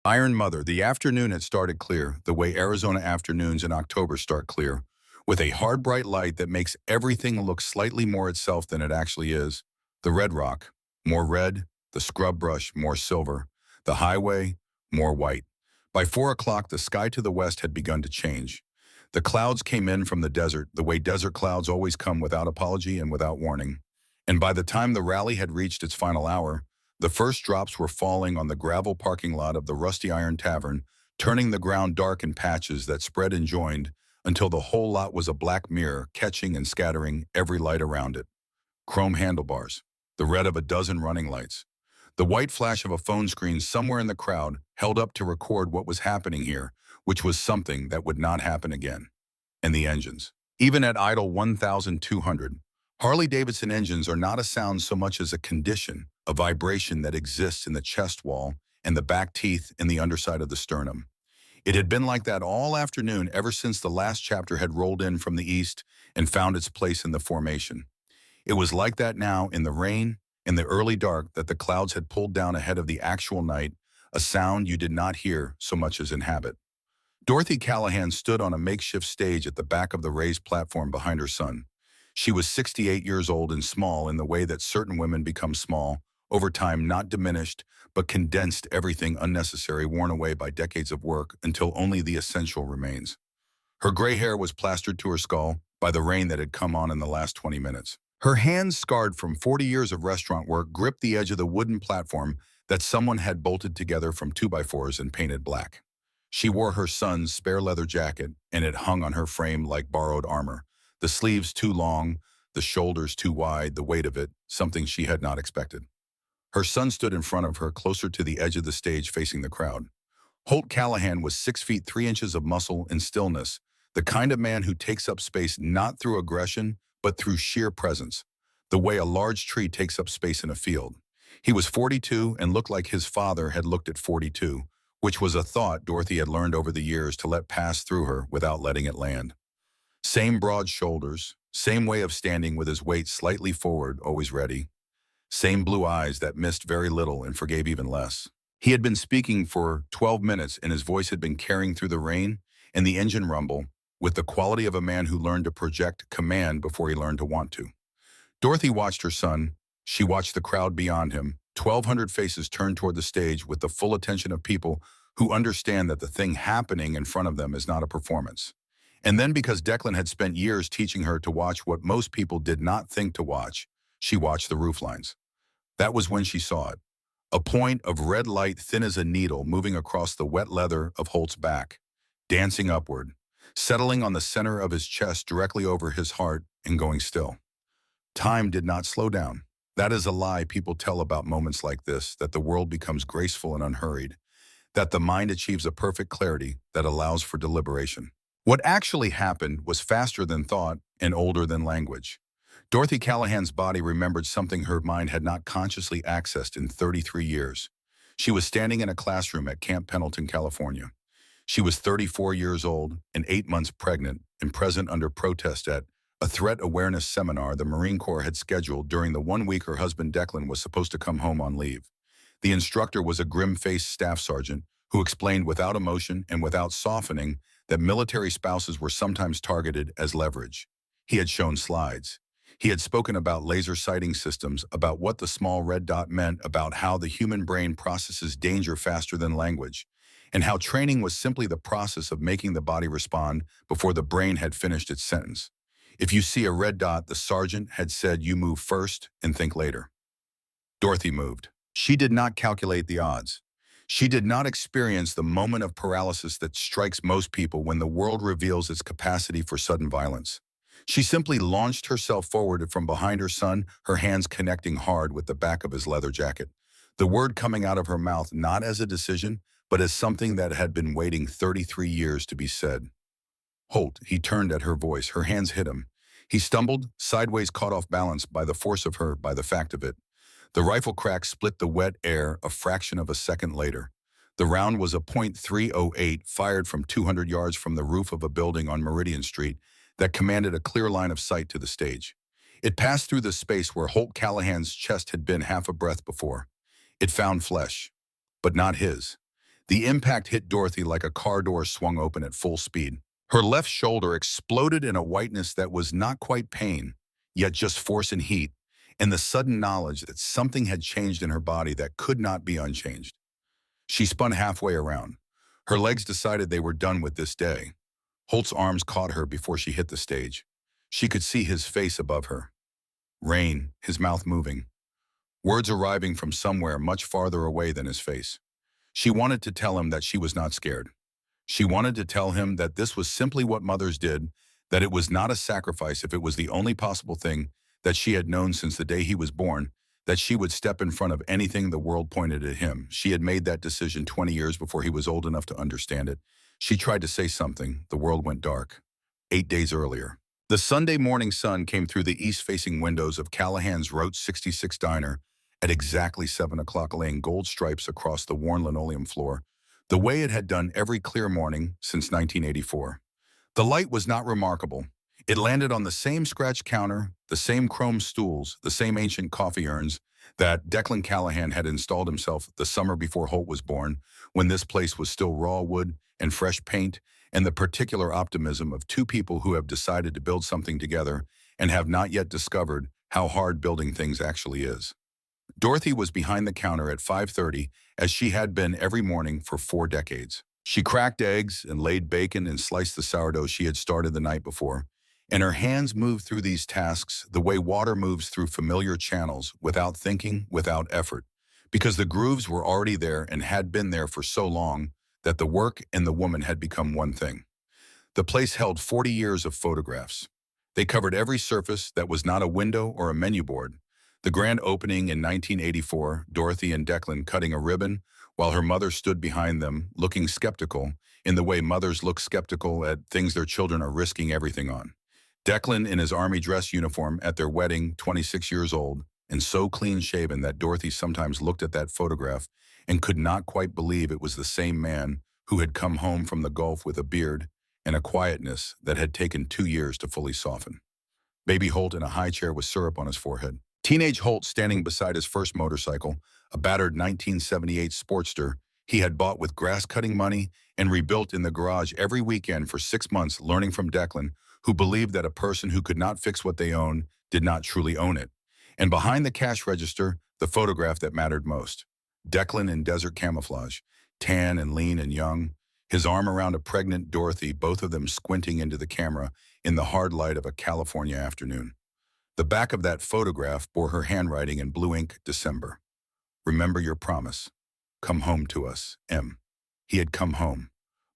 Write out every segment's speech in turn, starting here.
Iron Mother, the afternoon had started clear, the way Arizona afternoons in October start clear, with a hard bright light that makes everything look slightly more itself than it actually is. The red rock, more red, the scrub brush, more silver, the highway, more white. By 4 o'clock, the sky to the west had begun to change. The clouds came in from the desert, the way desert clouds always come without apology and without warning. And by the time the rally had reached its final hour, the first drops were falling on the gravel parking lot of the Rusty Iron Tavern, turning the ground dark in patches that spread and joined until the whole lot was a black mirror, catching and scattering every light around it. Chrome handlebars, the red of a dozen running lights, the white flash of a phone screen somewhere in the crowd held up to record what was happening here, which was something that would not happen again. And the engines. Even at idle 1,200, Harley-Davidson engines are not a sound so much as a condition, a vibration that exists in the chest wall and the back teeth in the underside of the sternum. It had been like that all afternoon ever since the last chapter had rolled in from the east and found its place in the formation. It was like that now in the rain, in the early dark that the clouds had pulled down ahead of the actual night, a sound you did not hear so much as inhabit. Dorothy Callahan stood on a makeshift stage at the back of the raised platform behind her son. She was 68 years old and small in the way that certain women become small, over time not diminished, but condensed everything unnecessary worn away by decades of work until only the essential remains. Her gray hair was plastered to her skull by the rain that had come on in the last 20 minutes. Her hands, scarred from 40 years of restaurant work, gripped the edge of the wooden platform that someone had bolted together from 2x4s and painted black. She wore her son's spare leather jacket, and it hung on her frame like borrowed armor. The sleeves too long, the shoulders too wide, the weight of it, something she had not expected. Her son stood in front of her, closer to the edge of the stage facing the crowd. Holt Callahan was 6 feet 3 inches of muscle and stillness, the kind of man who takes up space not through aggression, but through sheer presence, the way a large tree takes up space in a field. He was 42 and looked like his father had looked at 42, which was a thought Dorothy had learned over the years to let pass through her without letting it land. Same broad shoulders, same way of standing with his weight slightly forward, always ready. Same blue eyes that missed very little and forgave even less. He had been speaking for 12 minutes and his voice had been carrying through the rain and the engine rumble with the quality of a man who learned to project command before he learned to want to. Dorothy watched her son. She watched the crowd beyond him. 1,200 faces turned toward the stage with the full attention of people who understand that the thing happening in front of them is not a performance. And then, because Declan had spent years teaching her to watch what most people did not think to watch, she watched the rooflines. That was when she saw it. A point of red light thin as a needle moving across the wet leather of Holt's back, dancing upward, settling on the center of his chest directly over his heart and going still. Time did not slow down. That is a lie people tell about moments like this, that the world becomes graceful and unhurried, that the mind achieves a perfect clarity that allows for deliberation. What actually happened was faster than thought and older than language. Dorothy Callahan's body remembered something her mind had not consciously accessed in 33 years. She was standing in a classroom at Camp Pendleton, California. She was 34 years old and 8 months pregnant and present under protest at a threat awareness seminar the Marine Corps had scheduled during the 1 week her husband Declan was supposed to come home on leave. The instructor was a grim-faced staff sergeant who explained without emotion and without softening that military spouses were sometimes targeted as leverage. He had shown slides. He had spoken about laser sighting systems, about what the small red dot meant, about how the human brain processes danger faster than language, and how training was simply the process of making the body respond before the brain had finished its sentence. If you see a red dot, the sergeant had said, you move first and think later. Dorothy moved. She did not calculate the odds. She did not experience the moment of paralysis that strikes most people when the world reveals its capacity for sudden violence. She simply launched herself forward from behind her son, her hands connecting hard with the back of his leather jacket. The word coming out of her mouth not as a decision, but as something that had been waiting 33 years to be said. Holt, he turned at her voice. Her hands hit him. He stumbled, sideways, caught off balance by the force of her, by the fact of it. The rifle crack split the wet air a fraction of a second later. The round was a .308 fired from 200 yards from the roof of a building on Meridian Street that commanded a clear line of sight to the stage. It passed through the space where Holt Callahan's chest had been half a breath before. It found flesh, but not his. The impact hit Dorothy like a car door swung open at full speed. Her left shoulder exploded in a whiteness that was not quite pain, yet just force and heat, and the sudden knowledge that something had changed in her body that could not be unchanged. She spun halfway around. Her legs decided they were done with this day. Holt's arms caught her before she hit the stage. She could see his face above her. Rain, his mouth moving. Words arriving from somewhere much farther away than his face. She wanted to tell him that she was not scared. She wanted to tell him that this was simply what mothers did, that it was not a sacrifice if it was the only possible thing that she had known since the day he was born, that she would step in front of anything the world pointed at him. She had made that decision 20 years before he was old enough to understand it. She tried to say something. The world went dark. 8 days earlier. The Sunday morning sun came through the east-facing windows of Callahan's Route 66 diner at exactly 7 o'clock, laying gold stripes across the worn linoleum floor, the way it had done every clear morning since 1984. The light was not remarkable. It landed on the same scratch counter, the same chrome stools, the same ancient coffee urns that Declan Callahan had installed himself the summer before Holt was born, when this place was still raw wood and fresh paint, and the particular optimism of two people who have decided to build something together and have not yet discovered how hard building things actually is. Dorothy was behind the counter at 5:30, as she had been every morning for 4 decades. She cracked eggs and laid bacon and sliced the sourdough she had started the night before, and her hands moved through these tasks the way water moves through familiar channels, without thinking, without effort, because the grooves were already there and had been there for so long that the work and the woman had become one thing. The place held 40 years of photographs. They covered every surface that was not a window or a menu board. The grand opening in 1984, Dorothy and Declan cutting a ribbon, while her mother stood behind them, looking skeptical, in the way mothers look skeptical at things their children are risking everything on. Declan in his army dress uniform at their wedding, 26 years old, and so clean-shaven that Dorothy sometimes looked at that photograph and could not quite believe it was the same man who had come home from the Gulf with a beard and a quietness that had taken 2 years to fully soften. Baby Holt in a high chair with syrup on his forehead. Teenage Holt standing beside his first motorcycle, a battered 1978 Sportster he had bought with grass-cutting money and rebuilt in the garage every weekend for 6 months, learning from Declan, who believed that a person who could not fix what they own did not truly own it. And behind the cash register, the photograph that mattered most. Declan in desert camouflage, tan and lean and young, his arm around a pregnant Dorothy, both of them squinting into the camera in the hard light of a California afternoon. The back of that photograph bore her handwriting in blue ink, December. Remember your promise. Come home to us, M. He had come home,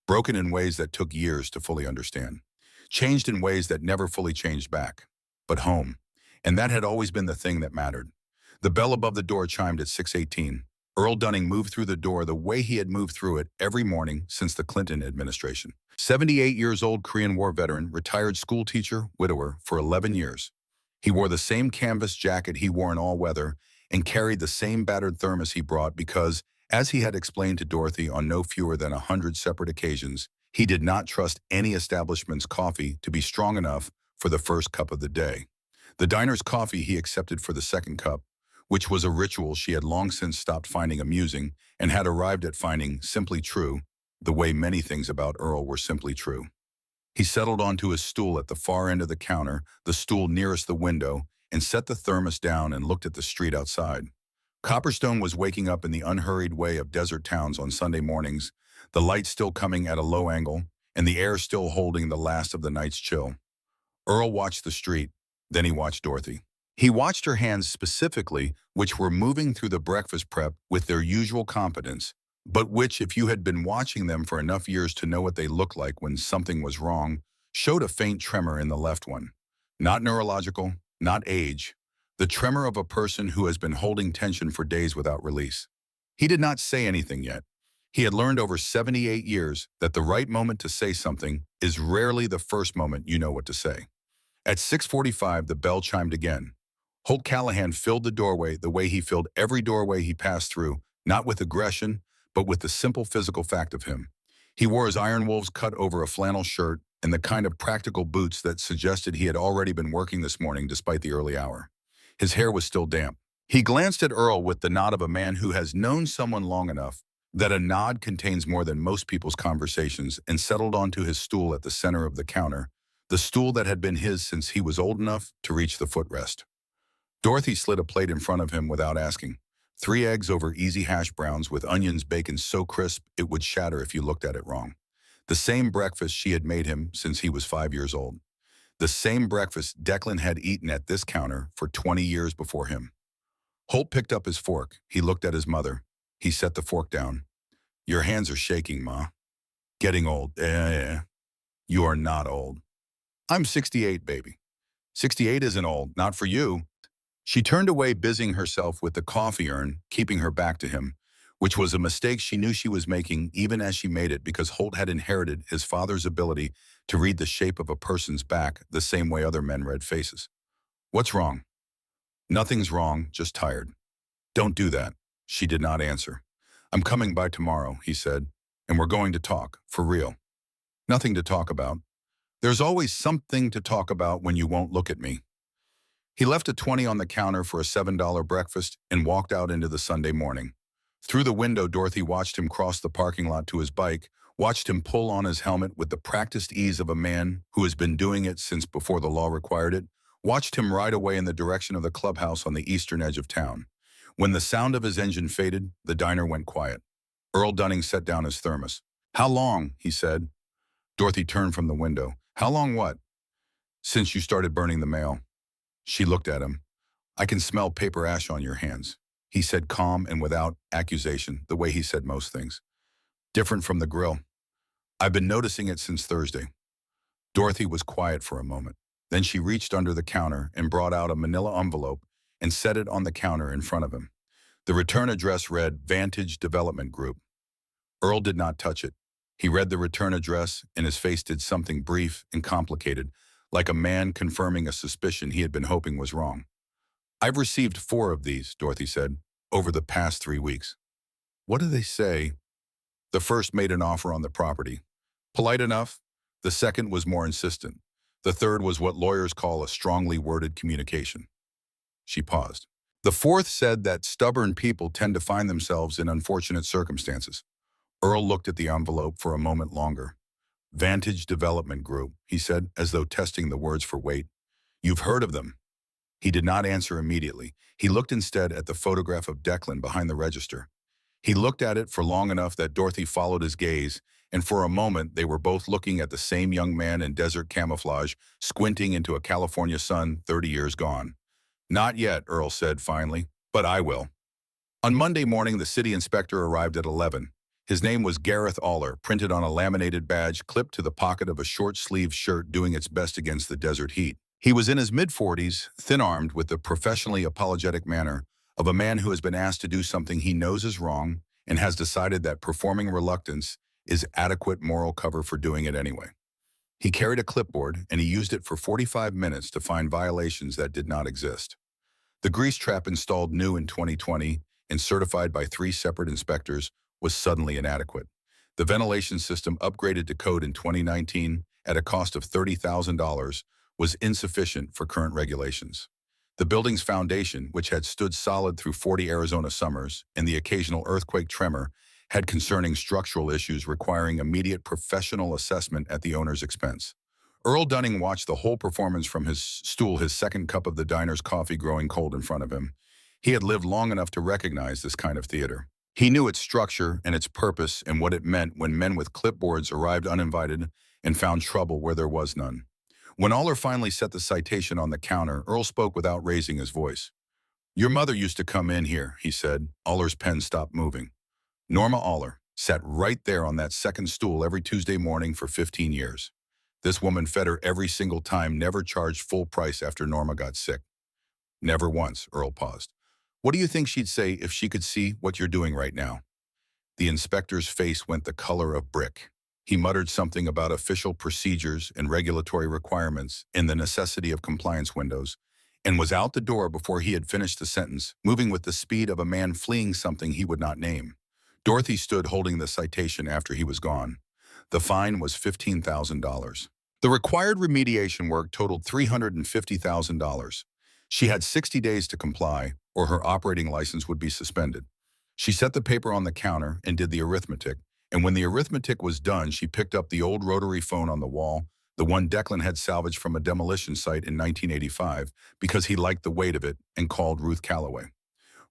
broken in ways that took years to fully understand, changed in ways that never fully changed back, but home. And that had always been the thing that mattered. The bell above the door chimed at 6:18. Earl Dunning moved through the door the way he had moved through it every morning since the Clinton administration. 78 years old Korean War veteran, retired school teacher, widower for 11 years. He wore the same canvas jacket he wore in all weather and carried the same battered thermos he brought because, as he had explained to Dorothy on no fewer than 100 separate occasions, he did not trust any establishment's coffee to be strong enough for the first cup of the day. The diner's coffee he accepted for the second cup, which was a ritual she had long since stopped finding amusing and had arrived at finding simply true, the way many things about Earl were simply true. He settled onto his stool at the far end of the counter, the stool nearest the window, and set the thermos down and looked at the street outside. Copperstone was waking up in the unhurried way of desert towns on Sunday mornings, the light still coming at a low angle, and the air still holding the last of the night's chill. Earl watched the street, then he watched Dorothy. He watched her hands specifically, which were moving through the breakfast prep with their usual competence, but which, if you had been watching them for enough years to know what they looked like when something was wrong, showed a faint tremor in the left one. Not neurological, not age, the tremor of a person who has been holding tension for days without release. He did not say anything yet. He had learned over 78 years that the right moment to say something is rarely the first moment you know what to say. At 6:45, the bell chimed again. Holt Callahan filled the doorway the way he filled every doorway he passed through, not with aggression, but with the simple physical fact of him. He wore his iron wolves cut over a flannel shirt and the kind of practical boots that suggested he had already been working this morning despite the early hour. His hair was still damp. He glanced at Earl with the nod of a man who has known someone long enough that a nod contains more than most people's conversations, and settled onto his stool at the center of the counter, the stool that had been his since he was old enough to reach the footrest. Dorothy slid a plate in front of him without asking. 3 eggs over easy hash browns with onions bacon so crisp it would shatter if you looked at it wrong. The same breakfast she had made him since he was 5 years old. The same breakfast Declan had eaten at this counter for 20 years before him. Holt picked up his fork. He looked at his mother. He set the fork down. Your hands are shaking, Ma. Getting old. You are not old. I'm 68, baby. 68 isn't old, not for you. She turned away, busying herself with the coffee urn, keeping her back to him, which was a mistake she knew she was making even as she made it, because Holt had inherited his father's ability to read the shape of a person's back the same way other men read faces. What's wrong? Nothing's wrong, just tired. Don't do that. She did not answer. I'm coming by tomorrow, he said, and we're going to talk, for real. Nothing to talk about. There's always something to talk about when you won't look at me. He left a 20 on the counter for a $7 breakfast and walked out into the Sunday morning. Through the window, Dorothy watched him cross the parking lot to his bike, watched him pull on his helmet with the practiced ease of a man who has been doing it since before the law required it, watched him ride away in the direction of the clubhouse on the eastern edge of town. When the sound of his engine faded, the diner went quiet. Earl Dunning set down his thermos. How long? He said. Dorothy turned from the window. How long what? Since you started burning the mail. She looked at him. I can smell paper ash on your hands, he said, calm and without accusation, the way he said most things. Different from the grill. I've been noticing it since Thursday. Dorothy was quiet for a moment. Then she reached under the counter and brought out a manila envelope and set it on the counter in front of him. The return address read Vantage Development Group. Earl did not touch it. He read the return address, and his face did something brief and complicated, like a man confirming a suspicion he had been hoping was wrong. I've received 4 of these, Dorothy said, over the past 3 weeks. What do they say? The first made an offer on the property. Polite enough. The second was more insistent. The third was what lawyers call a strongly worded communication. She paused. The fourth said that stubborn people tend to find themselves in unfortunate circumstances. Earl looked at the envelope for a moment longer. Vantage Development Group, he said, as though testing the words for weight. You've heard of them. He did not answer immediately. He looked instead at the photograph of Declan behind the register. He looked at it for long enough that Dorothy followed his gaze, and for a moment they were both looking at the same young man in desert camouflage, squinting into a California sun 30 years gone. Not yet, Earl said finally, but I will. On Monday morning, the city inspector arrived at 11. His name was Gareth Aller, printed on a laminated badge clipped to the pocket of a short-sleeved shirt doing its best against the desert heat. He was in his mid-40s, thin-armed, with the professionally apologetic manner of a man who has been asked to do something he knows is wrong and has decided that performing reluctance is adequate moral cover for doing it anyway. He carried a clipboard, and he used it for 45 minutes to find violations that did not exist. The grease trap installed new in 2020 and certified by 3 separate inspectors was suddenly inadequate. The ventilation system upgraded to code in 2019 at a cost of $30,000 was insufficient for current regulations. The building's foundation, which had stood solid through 40 Arizona summers and the occasional earthquake tremor, had concerning structural issues requiring immediate professional assessment at the owner's expense. Earl Dunning watched the whole performance from his stool, his second cup of the diner's coffee growing cold in front of him. He had lived long enough to recognize this kind of theater. He knew its structure and its purpose and what it meant when men with clipboards arrived uninvited and found trouble where there was none. When Aller finally set the citation on the counter, Earl spoke without raising his voice. Your mother used to come in here, he said. Aller's pen stopped moving. Norma Aller sat right there on that second stool every Tuesday morning for 15 years. This woman fed her every single time, never charged full price after Norma got sick. Never once, Earl paused. What do you think she'd say if she could see what you're doing right now? The inspector's face went the color of brick. He muttered something about official procedures and regulatory requirements and the necessity of compliance windows, and was out the door before he had finished the sentence, moving with the speed of a man fleeing something he would not name. Dorothy stood holding the citation after he was gone. The fine was $15,000. The required remediation work totaled $350,000. She had 60 days to comply, or her operating license would be suspended. She set the paper on the counter and did the arithmetic. And when the arithmetic was done, she picked up the old rotary phone on the wall, the one Declan had salvaged from a demolition site in 1985, because he liked the weight of it, and called Ruth Calloway.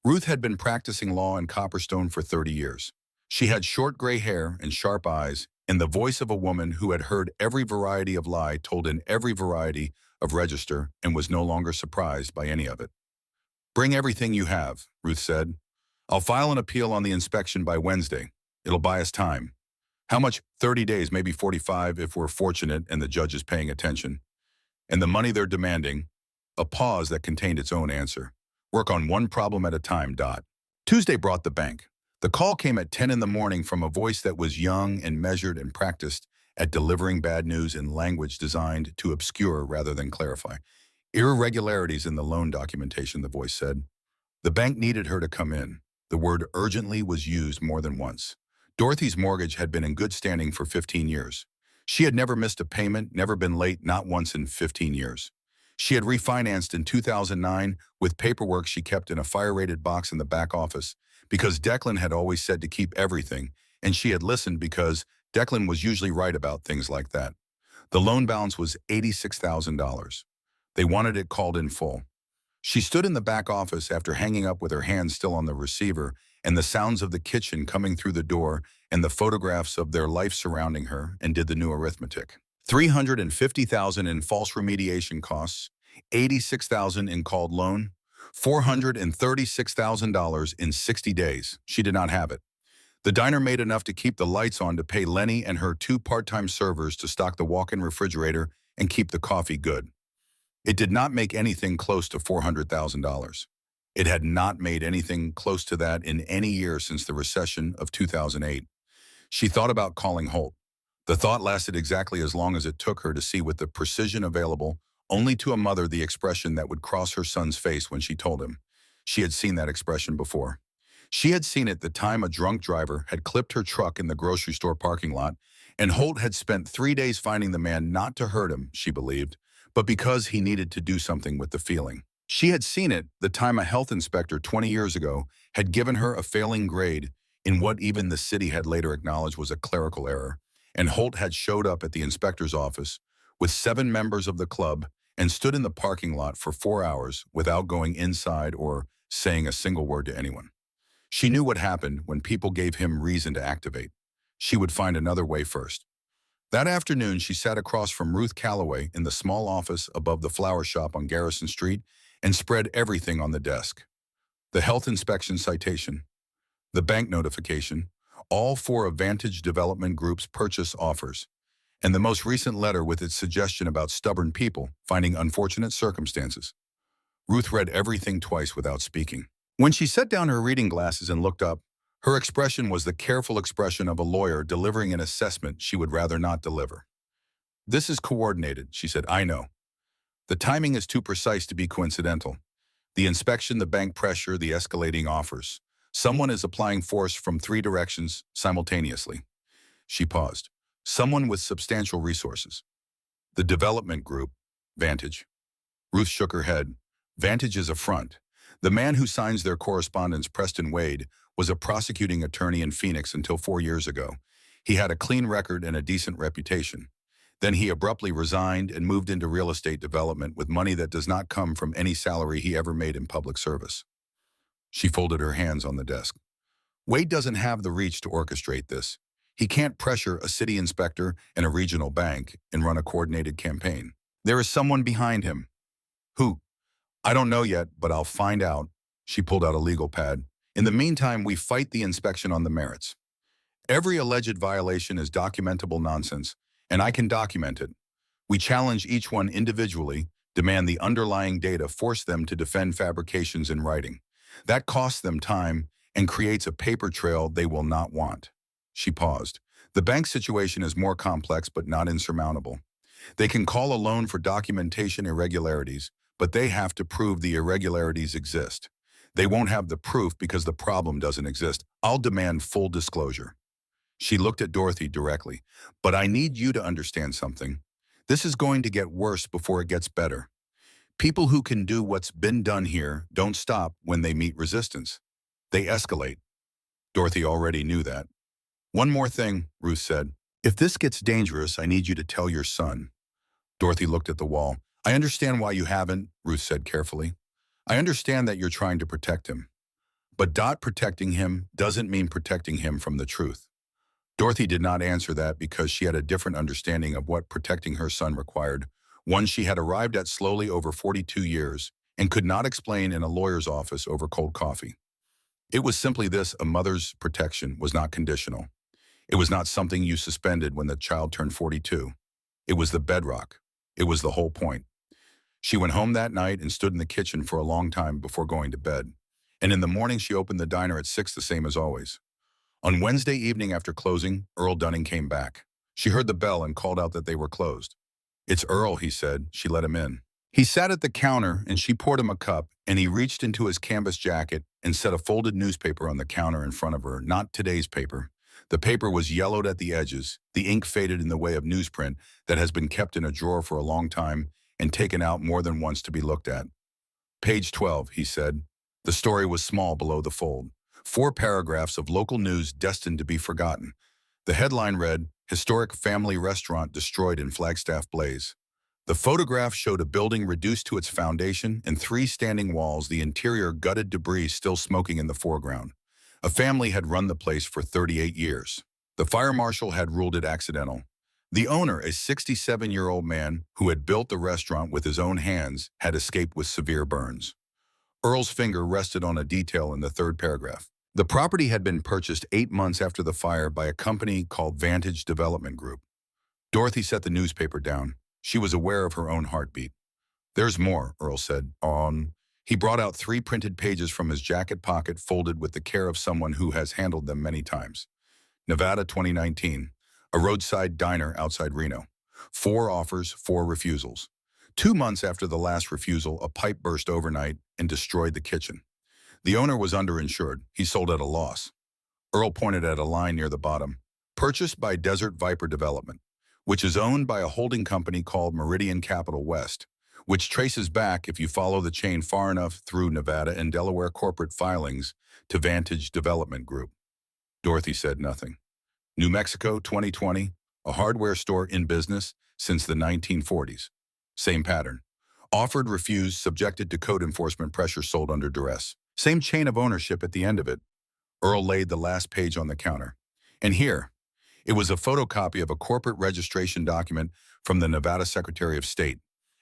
Ruth had been practicing law in Copperstone for 30 years. She had short gray hair and sharp eyes, and the voice of a woman who had heard every variety of lie told in every variety of register and was no longer surprised by any of it. "Bring everything you have," Ruth said. "I'll file an appeal on the inspection by Wednesday. It'll buy us time." "How much?" "30 days, maybe 45 if we're fortunate and the judge is paying attention." "And the money they're demanding?" A pause that contained its own answer. "Work on one problem at a time, Dot." Tuesday brought the bank. The call came at 10 in the morning from a voice that was young and measured and practiced at delivering bad news in language designed to obscure rather than clarify. "Irregularities in the loan documentation," the voice said. The bank needed her to come in. The word urgently was used more than once. Dorothy's mortgage had been in good standing for 15 years. She had never missed a payment, never been late, not once in 15 years. She had refinanced in 2009 with paperwork she kept in a fire-rated box in the back office because Declan had always said to keep everything, and she had listened because Declan was usually right about things like that. The loan balance was $86,000. They wanted it called in full. She stood in the back office after hanging up with her hands still on the receiver and the sounds of the kitchen coming through the door and the photographs of their life surrounding her, and did the new arithmetic. $350,000 in false remediation costs, $86,000 in called loan, $436,000 in 60 days. She did not have it. The diner made enough to keep the lights on to pay Lenny and her 2 part-time servers to stock the walk-in refrigerator and keep the coffee good. It did not make anything close to $400,000. It had not made anything close to that in any year since the recession of 2008. She thought about calling Holt. The thought lasted exactly as long as it took her to see with the precision available only to a mother the expression that would cross her son's face when she told him. She had seen that expression before. She had seen it the time a drunk driver had clipped her truck in the grocery store parking lot, and Holt had spent 3 days finding the man not to hurt him, she believed, but because he needed to do something with the feeling. She had seen it the time a health inspector 20 years ago had given her a failing grade in what even the city had later acknowledged was a clerical error, and Holt had showed up at the inspector's office with 7 members of the club and stood in the parking lot for 4 hours without going inside or saying a single word to anyone. She knew what happened when people gave him reason to activate. She would find another way first. That afternoon, she sat across from Ruth Calloway in the small office above the flower shop on Garrison Street and spread everything on the desk. The health inspection citation, the bank notification, all 4 of Vantage Development Group's purchase offers, and the most recent letter with its suggestion about stubborn people finding unfortunate circumstances. Ruth read everything twice without speaking. When she set down her reading glasses and looked up, her expression was the careful expression of a lawyer delivering an assessment she would rather not deliver. "This is coordinated," she said. "I know. The timing is too precise to be coincidental. The inspection, the bank pressure, the escalating offers. Someone is applying force from 3 directions simultaneously." She paused. "Someone with substantial resources." "The development group, Vantage." Ruth shook her head. "Vantage is a front. The man who signs their correspondence, Preston Wade, was a prosecuting attorney in Phoenix until 4 years ago. He had a clean record and a decent reputation. Then he abruptly resigned and moved into real estate development with money that does not come from any salary he ever made in public service." She folded her hands on the desk. "Wade doesn't have the reach to orchestrate this. He can't pressure a city inspector and a regional bank and run a coordinated campaign. There is someone behind him." "Who?" "I don't know yet, but I'll find out." She pulled out a legal pad. "In the meantime, we fight the inspection on the merits. Every alleged violation is documentable nonsense, and I can document it. We challenge each one individually, demand the underlying data, force them to defend fabrications in writing. That costs them time and creates a paper trail they will not want." She paused. "The bank situation is more complex but not insurmountable. They can call a loan for documentation irregularities, but they have to prove the irregularities exist. They won't have the proof because the problem doesn't exist. I'll demand full disclosure." She looked at Dorothy directly. "But I need you to understand something. This is going to get worse before it gets better. People who can do what's been done here don't stop when they meet resistance. They escalate. Dorothy already knew that. One more thing, Ruth said. If this gets dangerous, I need you to tell your son. Dorothy looked at the wall. I understand why you haven't, Ruth said carefully. I understand that you're trying to protect him. But protecting him doesn't mean protecting him from the truth. Dorothy did not answer that because she had a different understanding of what protecting her son required, one she had arrived at slowly over 42 years and could not explain in a lawyer's office over cold coffee. It was simply this: a mother's protection was not conditional. It was not something you suspended when the child turned 42. It was the bedrock. It was the whole point. She went home that night and stood in the kitchen for a long time before going to bed. And in the morning, she opened the diner at 6, the same as always. On Wednesday evening after closing, Earl Dunning came back. She heard the bell and called out that they were closed. It's Earl, he said. She let him in. He sat at the counter and she poured him a cup, and he reached into his canvas jacket and set a folded newspaper on the counter in front of her. Not today's paper. The paper was yellowed at the edges, the ink faded in the way of newsprint that has been kept in a drawer for a long time and taken out more than once to be looked at. Page 12, he said. The story was small below the fold. 4 paragraphs of local news destined to be forgotten. The headline read, Historic Family Restaurant Destroyed in Flagstaff Blaze. The photograph showed a building reduced to its foundation and 3 standing walls, the interior gutted, debris still smoking in the foreground. A family had run the place for 38 years. The fire marshal had ruled it accidental. The owner, a 67-year-old man who had built the restaurant with his own hands, had escaped with severe burns. Earl's finger rested on a detail in the 3rd paragraph. The property had been purchased 8 months after the fire by a company called Vantage Development Group. Dorothy set the newspaper down. She was aware of her own heartbeat. There's more, Earl said. He brought out 3 printed pages from his jacket pocket, folded with the care of someone who has handled them many times. Nevada 2019. A roadside diner outside Reno. 4 offers, 4 refusals. 2 months after the last refusal, a pipe burst overnight and destroyed the kitchen. The owner was underinsured. He sold at a loss. Earl pointed at a line near the bottom. Purchased by Desert Viper Development, which is owned by a holding company called Meridian Capital West, which traces back, if you follow the chain far enough, through Nevada and Delaware corporate filings to Vantage Development Group. Dorothy said nothing. New Mexico 2020, a hardware store in business since the 1940s. Same pattern. Offered, refused, subjected to code enforcement pressure, sold under duress. Same chain of ownership at the end of it. Earl laid the last page on the counter. And here, it was a photocopy of a corporate registration document from the Nevada Secretary of State.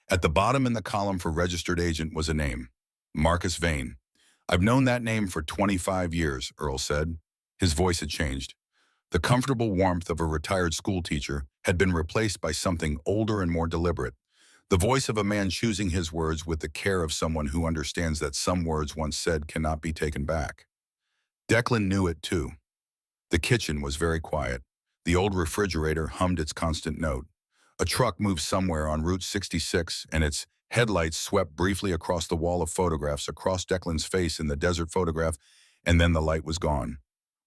At the bottom in the column for registered agent was a name, Marcus Vane. I've known that name for 25 years, Earl said. His voice had changed. The comfortable warmth of a retired school teacher had been replaced by something older and more deliberate. The voice of a man choosing his words with the care of someone who understands that some words once said cannot be taken back. Declan knew it too. The kitchen was very quiet. The old refrigerator hummed its constant note. A truck moved somewhere on Route 66, and its headlights swept briefly across the wall of photographs, across Declan's face in the desert photograph, and then the light was gone.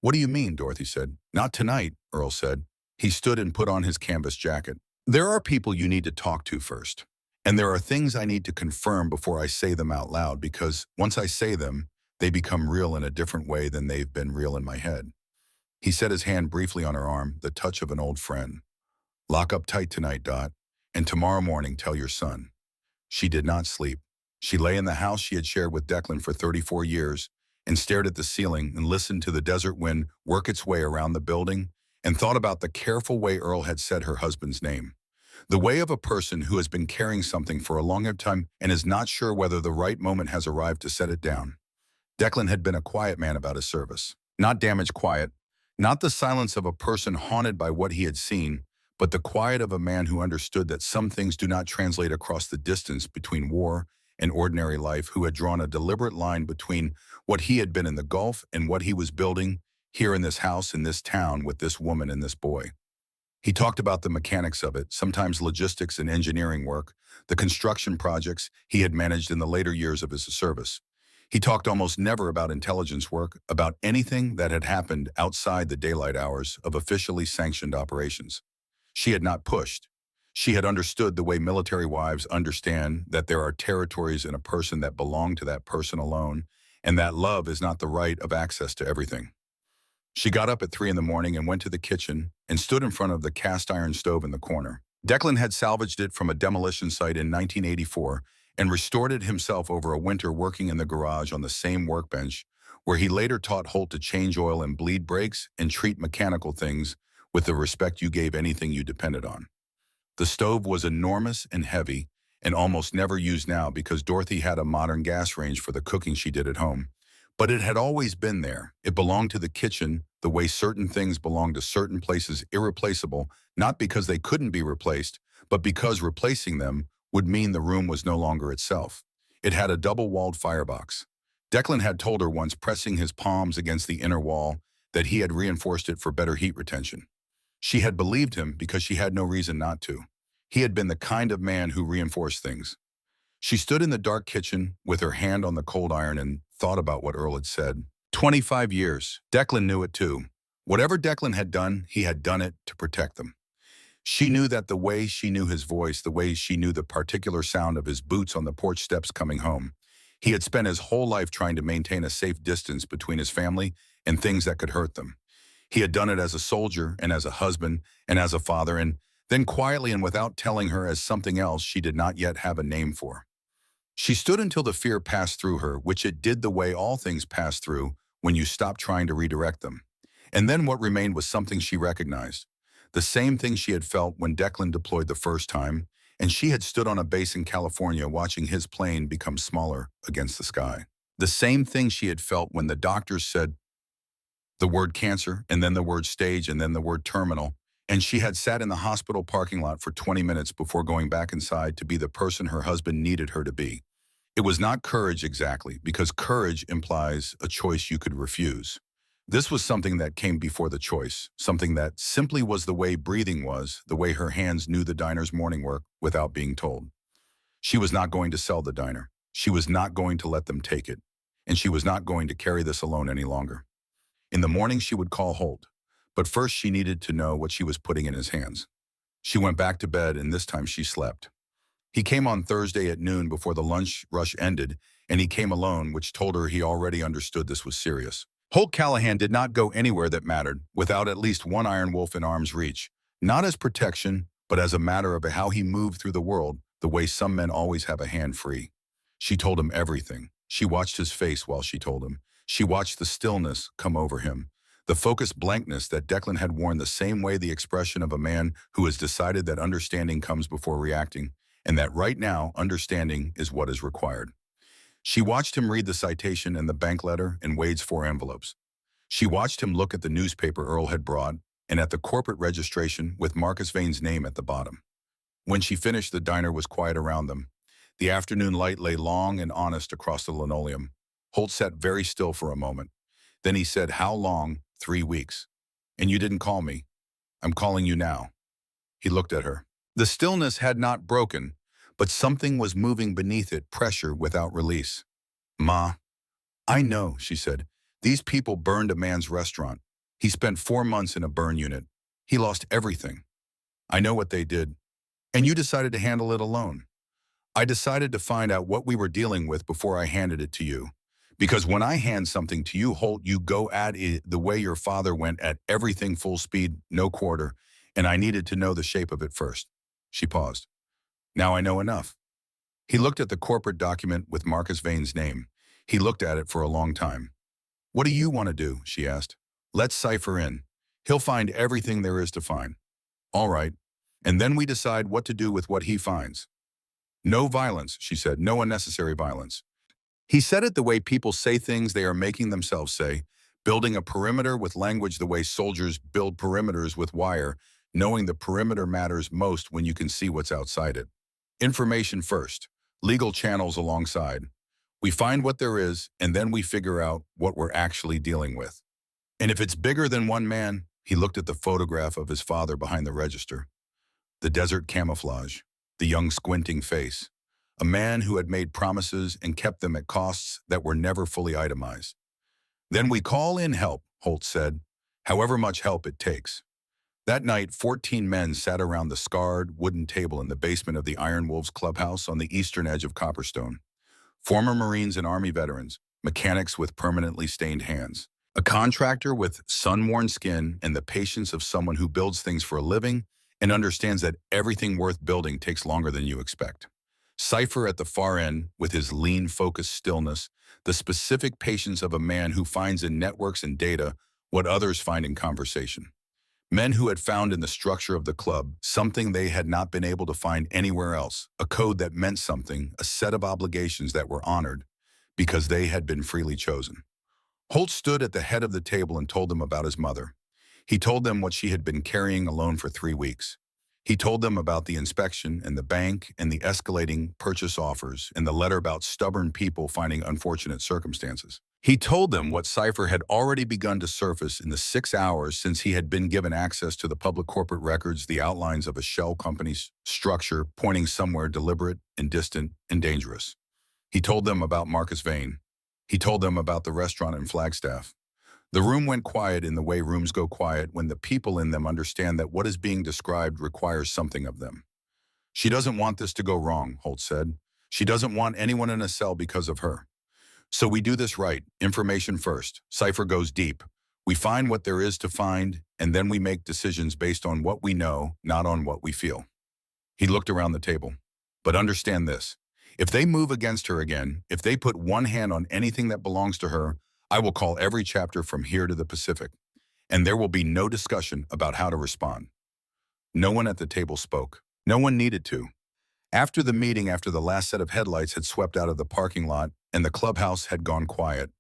What do you mean? Dorothy said. Not tonight, Earl said. He stood and put on his canvas jacket. There are people you need to talk to first. And there are things I need to confirm before I say them out loud, because once I say them, they become real in a different way than they've been real in my head. He set his hand briefly on her arm, the touch of an old friend. Lock up tight tonight, Dot, and tomorrow morning tell your son. She did not sleep. She lay in the house she had shared with Declan for 34 years and stared at the ceiling and listened to the desert wind work its way around the building and thought about the careful way Earl had said her husband's name. The way of a person who has been carrying something for a long time and is not sure whether the right moment has arrived to set it down. Declan had been a quiet man about his service. Not damaged quiet, not the silence of a person haunted by what he had seen, but the quiet of a man who understood that some things do not translate across the distance between war and ordinary life, who had drawn a deliberate line between what he had been in the Gulf and what he was building here in this house, in this town, with this woman and this boy. He talked about the mechanics of it, sometimes logistics and engineering work, the construction projects he had managed in the later years of his service. He talked almost never about intelligence work, about anything that had happened outside the daylight hours of officially sanctioned operations. She had not pushed. She had understood the way military wives understand that there are territories in a person that belong to that person alone, and that love is not the right of access to everything. She got up at 3 in the morning and went to the kitchen and stood in front of the cast iron stove in the corner. Declan had salvaged it from a demolition site in 1984 and restored it himself over a winter working in the garage on the same workbench where he later taught Holt to change oil and bleed brakes and treat mechanical things with the respect you gave anything you depended on. The stove was enormous and heavy and almost never used now because Dorothy had a modern gas range for the cooking she did at home. But it had always been there. It belonged to the kitchen the way certain things belong to certain places, irreplaceable, not because they couldn't be replaced, but because replacing them would mean the room was no longer itself. It had a double-walled firebox. Declan had told her once, pressing his palms against the inner wall, that he had reinforced it for better heat retention. She had believed him because she had no reason not to. He had been the kind of man who reinforced things. She stood in the dark kitchen with her hand on the cold iron and thought about what Earl had said. 25 years. Declan knew it too. Whatever Declan had done, he had done it to protect them. She knew that the way she knew his voice, the way she knew the particular sound of his boots on the porch steps coming home. He had spent his whole life trying to maintain a safe distance between his family and things that could hurt them. He had done it as a soldier and as a husband and as a father, and then quietly and without telling her as something else she did not yet have a name for. She stood until the fear passed through her, which it did the way all things pass through when you stop trying to redirect them. And then what remained was something she recognized. The same thing she had felt when Declan deployed the first time, and she had stood on a base in California watching his plane become smaller against the sky. The same thing she had felt when the doctors said the word cancer, and then the word stage, and then the word terminal, and she had sat in the hospital parking lot for 20 minutes before going back inside to be the person her husband needed her to be. It was not courage exactly, because courage implies a choice you could refuse. This was something that came before the choice, something that simply was the way breathing was, the way her hands knew the diner's morning work without being told. She was not going to sell the diner. She was not going to let them take it. And she was not going to carry this alone any longer. In the morning, she would call Holt, but first she needed to know what she was putting in his hands. She went back to bed, and this time she slept. He came on Thursday at noon before the lunch rush ended, and he came alone, which told her he already understood this was serious. Holt Callahan did not go anywhere that mattered without at least one Iron Wolf in arm's reach, not as protection, but as a matter of how he moved through the world, the way some men always have a hand free. She told him everything. She watched his face while she told him. She watched the stillness come over him, the focused blankness that Declan had worn the same way the expression of a man who has decided that understanding comes before reacting, and that right now, understanding is what is required. She watched him read the citation and the bank letter and Wade's 4 envelopes. She watched him look at the newspaper Earl had brought and at the corporate registration with Marcus Vane's name at the bottom. When she finished, the diner was quiet around them. The afternoon light lay long and honest across the linoleum. Holt sat very still for a moment. Then he said, "How long?" 3 weeks. "And you didn't call me." "I'm calling you now." He looked at her. The stillness had not broken, but something was moving beneath it, pressure without release. "Ma." "I know," she said. "These people burned a man's restaurant. He spent 4 months in a burn unit. He lost everything. I know what they did. And you decided to handle it alone. I decided to find out what we were dealing with before I handed it to you. Because when I hand something to you, Holt, you go at it the way your father went at everything, full speed, no quarter, and I needed to know the shape of it first." She paused. "Now I know enough." He looked at the corporate document with Marcus Vane's name. He looked at it for a long time. "What do you want to do?" she asked. "Let's cipher in. He'll find everything there is to find." "All right. And then we decide what to do with what he finds." "No violence," she said. "No unnecessary violence." He said it the way people say things they are making themselves say, building a perimeter with language the way soldiers build perimeters with wire, knowing the perimeter matters most when you can see what's outside it. Information first, legal channels alongside. We find what there is, and then we figure out what we're actually dealing with. And if it's bigger than one man, he looked at the photograph of his father behind the register. The desert camouflage, the young squinting face. A man who had made promises and kept them at costs that were never fully itemized. "Then we call in help," Holt said, "however much help it takes." That night, 14 men sat around the scarred wooden table in the basement of the Iron Wolves clubhouse on the eastern edge of Copperstone. Former Marines and Army veterans, mechanics with permanently stained hands. A contractor with sun-worn skin and the patience of someone who builds things for a living and understands that everything worth building takes longer than you expect. Cypher at the far end, with his lean, focused stillness, the specific patience of a man who finds in networks and data what others find in conversation. Men who had found in the structure of the club something they had not been able to find anywhere else, a code that meant something, a set of obligations that were honored because they had been freely chosen. Holt stood at the head of the table and told them about his mother. He told them what she had been carrying alone for 3 weeks. He told them about the inspection and the bank and the escalating purchase offers and the letter about stubborn people finding unfortunate circumstances. He told them what Cypher had already begun to surface in the 6 hours since he had been given access to the public corporate records, the outlines of a shell company's structure pointing somewhere deliberate and distant and dangerous. He told them about Marcus Vane. He told them about the restaurant in Flagstaff. The room went quiet in the way rooms go quiet when the people in them understand that what is being described requires something of them. She doesn't want this to go wrong, Holt said. She doesn't want anyone in a cell because of her. So we do this right, information first. Cypher goes deep. We find what there is to find, and then we make decisions based on what we know, not on what we feel. He looked around the table. But understand this. If they move against her again, if they put one hand on anything that belongs to her, I will call every chapter from here to the Pacific, and there will be no discussion about how to respond. No one at the table spoke. No one needed to. After the meeting, after the last set of headlights had swept out of the parking lot and the clubhouse had gone quiet,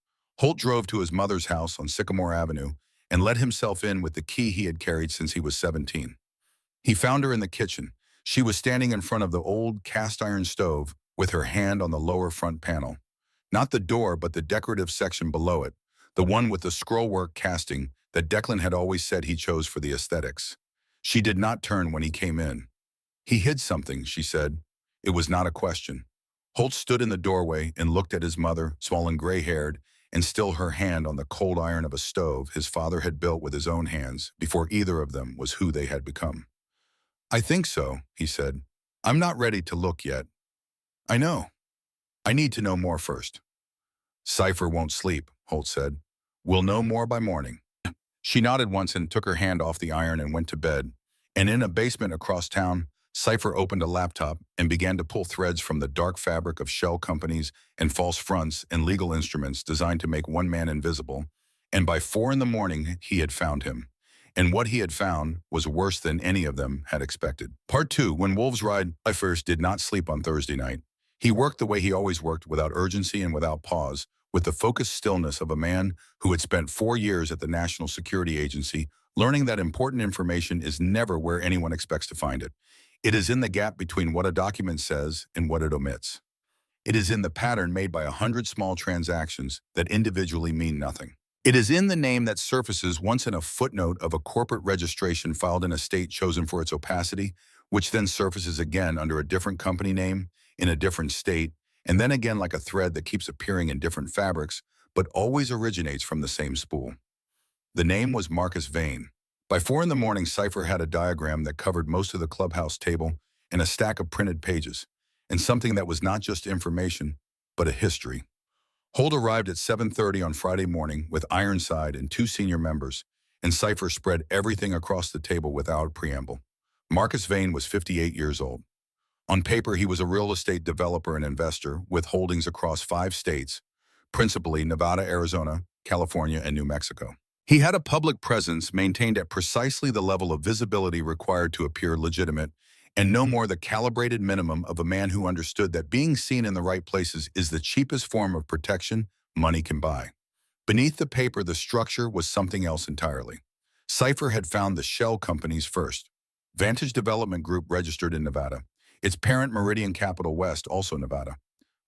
Holt drove to his mother's house on Sycamore Avenue and let himself in with the key he had carried since he was 17. He found her in the kitchen. She was standing in front of the old cast-iron stove with her hand on the lower front panel. Not the door, but the decorative section below it, the one with the scrollwork casting that Declan had always said he chose for the aesthetics. She did not turn when he came in. He hid something, she said. It was not a question. Holt stood in the doorway and looked at his mother, small and gray-haired, and still her hand on the cold iron of a stove his father had built with his own hands before either of them was who they had become. I think so, he said. I'm not ready to look yet. I know. I need to know more first. Cypher won't sleep, Holt said. We'll know more by morning. She nodded once and took her hand off the iron and went to bed. And in a basement across town, Cypher opened a laptop and began to pull threads from the dark fabric of shell companies and false fronts and legal instruments designed to make one man invisible. And by 4 a.m, he had found him. And what he had found was worse than any of them had expected. Part 2, when wolves ride, Cypher did not sleep on Thursday night. He worked the way he always worked, without urgency and without pause, with the focused stillness of a man who had spent 4 years at the National Security Agency, learning that important information is never where anyone expects to find it. It is in the gap between what a document says and what it omits. It is in the pattern made by 100 small transactions that individually mean nothing. It is in the name that surfaces once in a footnote of a corporate registration filed in a state chosen for its opacity, which then surfaces again under a different company name, in a different state, and then again like a thread that keeps appearing in different fabrics, but always originates from the same spool. The name was Marcus Vane. By 4 a.m, Cypher had a diagram that covered most of the clubhouse table and a stack of printed pages, and something that was not just information, but a history. Holt arrived at 7:30 on Friday morning with Ironside and 2 senior members, and Cypher spread everything across the table without preamble. Marcus Vane was 58 years old. On paper, he was a real estate developer and investor with holdings across 5 states, principally Nevada, Arizona, California, and New Mexico. He had a public presence maintained at precisely the level of visibility required to appear legitimate, and no more the calibrated minimum of a man who understood that being seen in the right places is the cheapest form of protection money can buy. Beneath the paper, the structure was something else entirely. Cypher had found the shell companies first. Vantage Development Group registered in Nevada. Its parent, Meridian Capital West, also Nevada.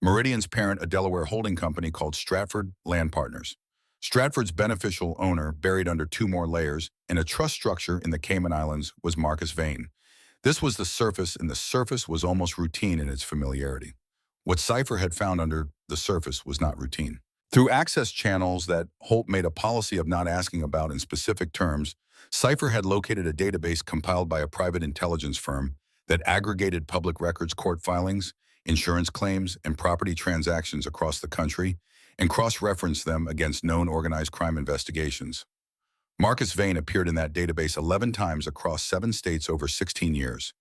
Meridian's parent, a Delaware holding company called Stratford Land Partners. Stratford's beneficial owner, buried under 2 more layers, in a trust structure in the Cayman Islands, was Marcus Vane. This was the surface, and the surface was almost routine in its familiarity. What Cypher had found under the surface was not routine. Through access channels that Holt made a policy of not asking about in specific terms, Cypher had located a database compiled by a private intelligence firm that aggregated public records, court filings, insurance claims, and property transactions across the country, and cross-referenced them against known organized crime investigations. Marcus Vane appeared in that database 11 times across 7 states over 16 years.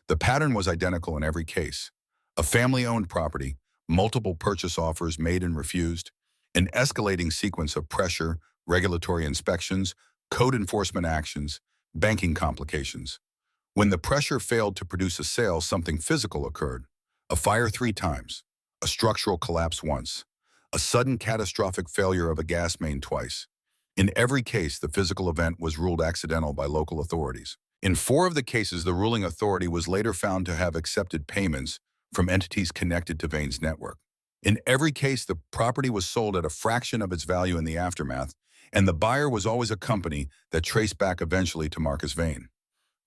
The pattern was identical in every case. A family-owned property, multiple purchase offers made and refused, an escalating sequence of pressure, regulatory inspections, code enforcement actions, banking complications. When the pressure failed to produce a sale, something physical occurred. A fire 3 times, a structural collapse once, a sudden catastrophic failure of a gas main twice. In every case, the physical event was ruled accidental by local authorities. In 4 of the cases, the ruling authority was later found to have accepted payments from entities connected to Vane's network. In every case, the property was sold at a fraction of its value in the aftermath, and the buyer was always a company that traced back eventually to Marcus Vane.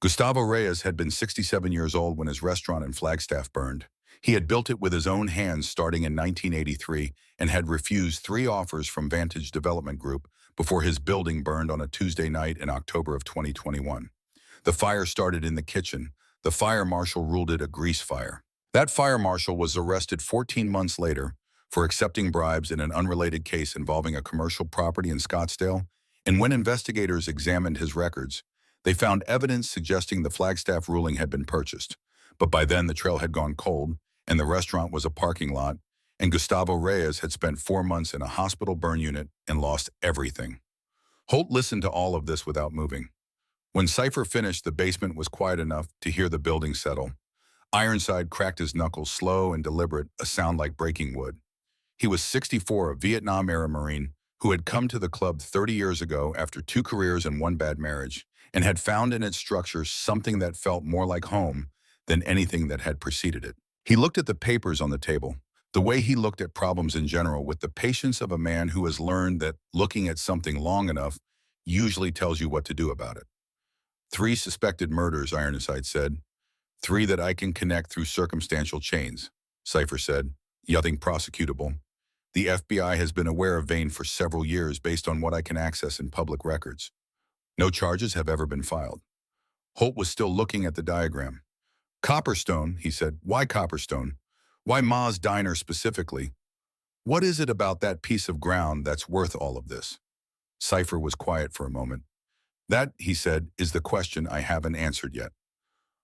Gustavo Reyes had been 67 years old when his restaurant in Flagstaff burned. He had built it with his own hands starting in 1983 and had refused 3 offers from Vantage Development Group before his building burned on a Tuesday night in October of 2021. The fire started in the kitchen. The fire marshal ruled it a grease fire. That fire marshal was arrested 14 months later for accepting bribes in an unrelated case involving a commercial property in Scottsdale, and when investigators examined his records, they found evidence suggesting the Flagstaff ruling had been purchased. But by then the trail had gone cold, and the restaurant was a parking lot, and Gustavo Reyes had spent 4 months in a hospital burn unit and lost everything. Holt listened to all of this without moving. When Cypher finished, the basement was quiet enough to hear the building settle. Ironside cracked his knuckles, slow and deliberate, a sound like breaking wood. He was 64, a Vietnam-era Marine who had come to the club 30 years ago after 2 careers and 1 bad marriage, and had found in its structure something that felt more like home than anything that had preceded it. He looked at the papers on the table, the way he looked at problems in general, with the patience of a man who has learned that looking at something long enough usually tells you what to do about it. 3 suspected murders, Ironside said. 3 that I can connect through circumstantial chains, Cypher said. Nothing prosecutable. The FBI has been aware of Vane for several years based on what I can access in public records. No charges have ever been filed. Holt was still looking at the diagram. Copperstone, he said. Why Copperstone? Why Ma's Diner specifically? What is it about that piece of ground that's worth all of this? Cypher was quiet for a moment. That, he said, is the question I haven't answered yet.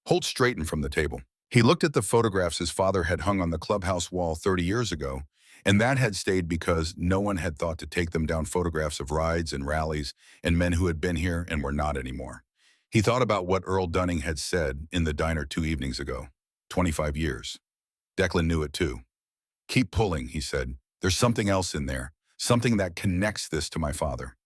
Holt straightened from the table. He looked at the photographs his father had hung on the clubhouse wall 30 years ago, and that had stayed because no one had thought to take them down, photographs of rides and rallies and men who had been here and were not anymore. He thought about what Earl Dunning had said in the diner 2 evenings ago. 25 years. Declan knew it too. Keep pulling, he said. There's something else in there, something that connects this to my father.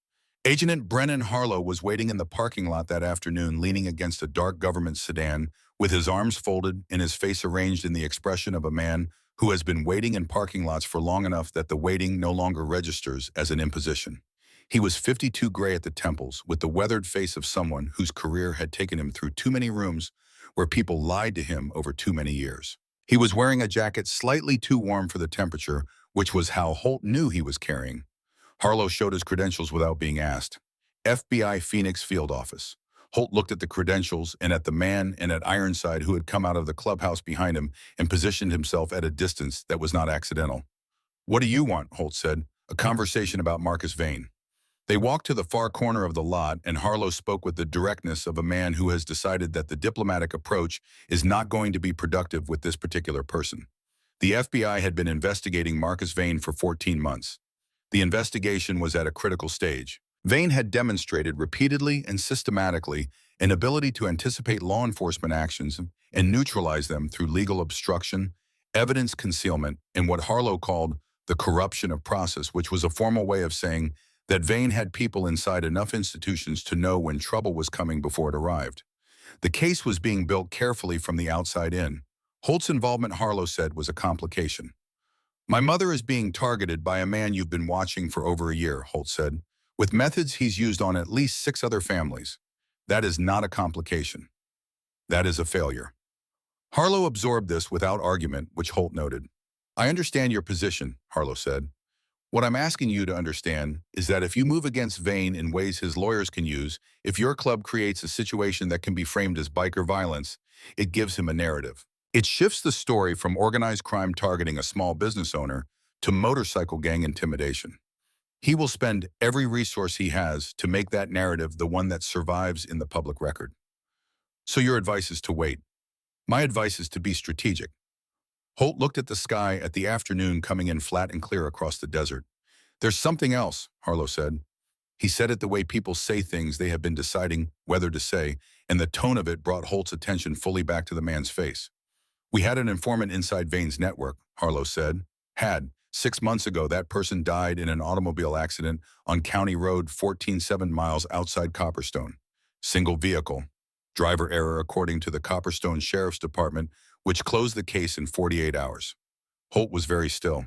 Agent Brennan Harlow was waiting in the parking lot that afternoon, leaning against a dark government sedan, with his arms folded and his face arranged in the expression of a man who has been waiting in parking lots for long enough that the waiting no longer registers as an imposition. He was 52, gray at the temples, with the weathered face of someone whose career had taken him through too many rooms where people lied to him over too many years. He was wearing a jacket slightly too warm for the temperature, which was how Holt knew he was carrying. Harlow showed his credentials without being asked. FBI Phoenix Field Office. Holt looked at the credentials and at the man and at Ironside, who had come out of the clubhouse behind him and positioned himself at a distance that was not accidental. What do you want? Holt said. A conversation about Marcus Vane. They walked to the far corner of the lot, and Harlow spoke with the directness of a man who has decided that the diplomatic approach is not going to be productive with this particular person. The FBI had been investigating Marcus Vane for 14 months. The investigation was at a critical stage. Vane had demonstrated repeatedly and systematically an ability to anticipate law enforcement actions and neutralize them through legal obstruction, evidence concealment, and what Harlow called the corruption of process, which was a formal way of saying that Vane had people inside enough institutions to know when trouble was coming before it arrived. The case was being built carefully from the outside in. Holt's involvement, Harlow said, was a complication. My mother is being targeted by a man you've been watching for over a year, Holt said, with methods he's used on at least 6 other families. That is not a complication. That is a failure. Harlow absorbed this without argument, which Holt noted. I understand your position, Harlow said. What I'm asking you to understand is that if you move against Vane in ways his lawyers can use, if your club creates a situation that can be framed as biker violence, it gives him a narrative. It shifts the story from organized crime targeting a small business owner to motorcycle gang intimidation. He will spend every resource he has to make that narrative the one that survives in the public record. So your advice is to wait. My advice is to be strategic. Holt looked at the sky at the afternoon coming in flat and clear across the desert. There's something else, Harlow said. He said it the way people say things they have been deciding whether to say, and the tone of it brought Holt's attention fully back to the man's face. We had an informant inside Vane's network, Harlow said. 6 months ago, that person died in an automobile accident on County Road 147 miles outside Copperstone. Single vehicle. Driver error according to the Copperstone Sheriff's Department, which closed the case in 48 hours. Holt was very still.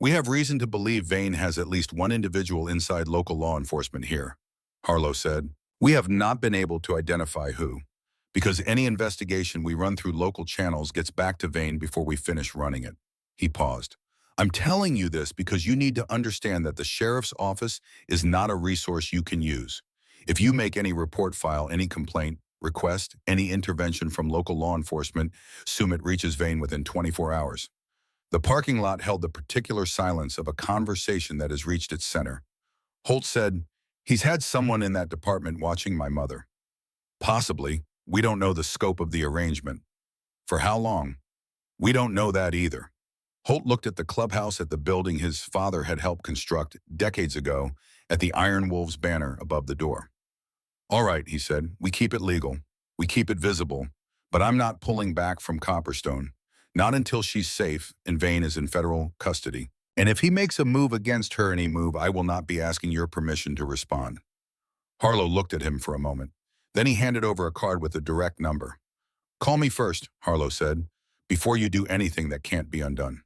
We have reason to believe Vane has at least one individual inside local law enforcement here, Harlow said. We have not been able to identify who, because any investigation we run through local channels gets back to Vane before we finish running it. He paused. I'm telling you this because you need to understand that the sheriff's office is not a resource you can use. If you make any report, file any complaint, request any intervention from local law enforcement, assume it reaches Vane within 24 hours. The parking lot held the particular silence of a conversation that has reached its center. Holt said, he's had someone in that department watching my mother. Possibly. We don't know the scope of the arrangement. For how long? We don't know that either. Holt looked at the clubhouse at the building his father had helped construct decades ago, at the Iron Wolves banner above the door. All right, he said, we keep it legal. We keep it visible. But I'm not pulling back from Copperstone. Not until she's safe and Vane is in federal custody. And if he makes a move against her, I will not be asking your permission to respond. Harlow looked at him for a moment. Then he handed over a card with a direct number. Call me first, Harlow said, before you do anything that can't be undone.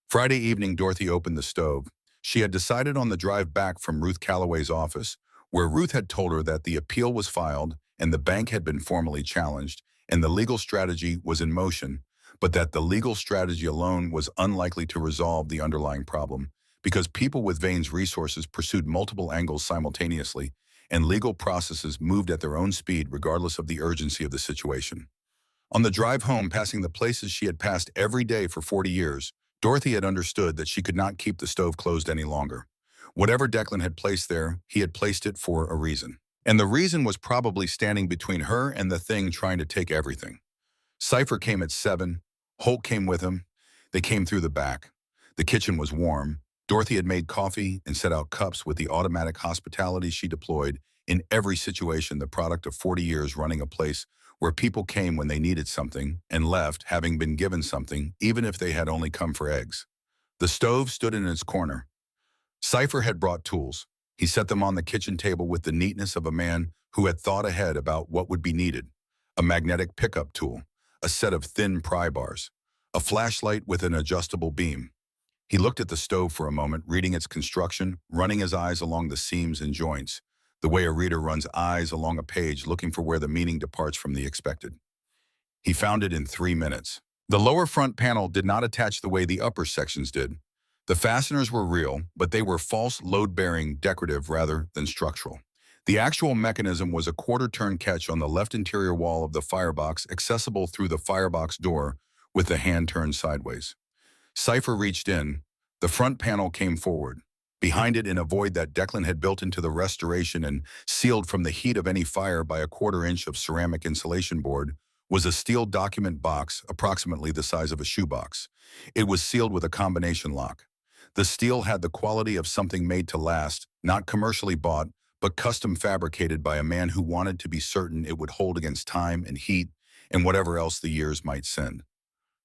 Friday evening, Dorothy opened the stove. She had decided on the drive back from Ruth Calloway's office, where Ruth had told her that the appeal was filed and the bank had been formally challenged and the legal strategy was in motion, but that the legal strategy alone was unlikely to resolve the underlying problem because people with Vane's resources pursued multiple angles simultaneously and legal processes moved at their own speed regardless of the urgency of the situation. On the drive home, passing the places she had passed every day for 40 years, Dorothy had understood that she could not keep the stove closed any longer. Whatever Declan had placed there, he had placed it for a reason. And the reason was probably standing between her and the thing trying to take everything. Cypher came at 7. Holt came with him. They came through the back. The kitchen was warm. Dorothy had made coffee and set out cups with the automatic hospitality she deployed in every situation, the product of 40 years running a place where people came when they needed something and left having been given something, even if they had only come for eggs. The stove stood in its corner. Cypher had brought tools. He set them on the kitchen table with the neatness of a man who had thought ahead about what would be needed. A magnetic pickup tool, a set of thin pry bars, a flashlight with an adjustable beam. He looked at the stove for a moment, reading its construction, running his eyes along the seams and joints, the way a reader runs eyes along a page looking for where the meaning departs from the expected. He found it in 3 minutes. The lower front panel did not attach the way the upper sections did. The fasteners were real, but they were false load-bearing, decorative rather than structural. The actual mechanism was a quarter-turn catch on the left interior wall of the firebox, accessible through the firebox door with the hand turned sideways. Cypher reached in. The front panel came forward. Behind it, in a void that Declan had built into the restoration and sealed from the heat of any fire by a 1/4 inch of ceramic insulation board, was a steel document box approximately the size of a shoebox. It was sealed with a combination lock. The steel had the quality of something made to last, not commercially bought, but custom fabricated by a man who wanted to be certain it would hold against time and heat and whatever else the years might send.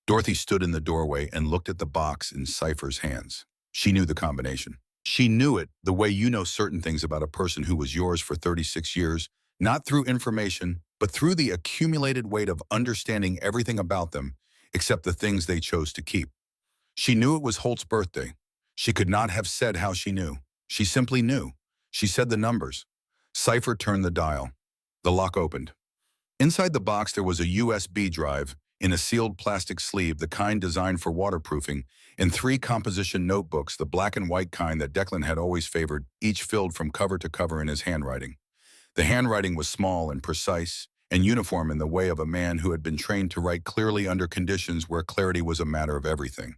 Dorothy stood in the doorway and looked at the box in Cypher's hands. She knew the combination. She knew it the way you know certain things about a person who was yours for 36 years, not through information, but through the accumulated weight of understanding everything about them, except the things they chose to keep. She knew it was Holt's birthday. She could not have said how she knew. She simply knew. She said the numbers. Cypher turned the dial. The lock opened. Inside the box there was a USB drive in a sealed plastic sleeve, the kind designed for waterproofing, and 3 composition notebooks, the black and white kind that Declan had always favored, each filled from cover to cover in his handwriting. The handwriting was small and precise and uniform in the way of a man who had been trained to write clearly under conditions where clarity was a matter of everything.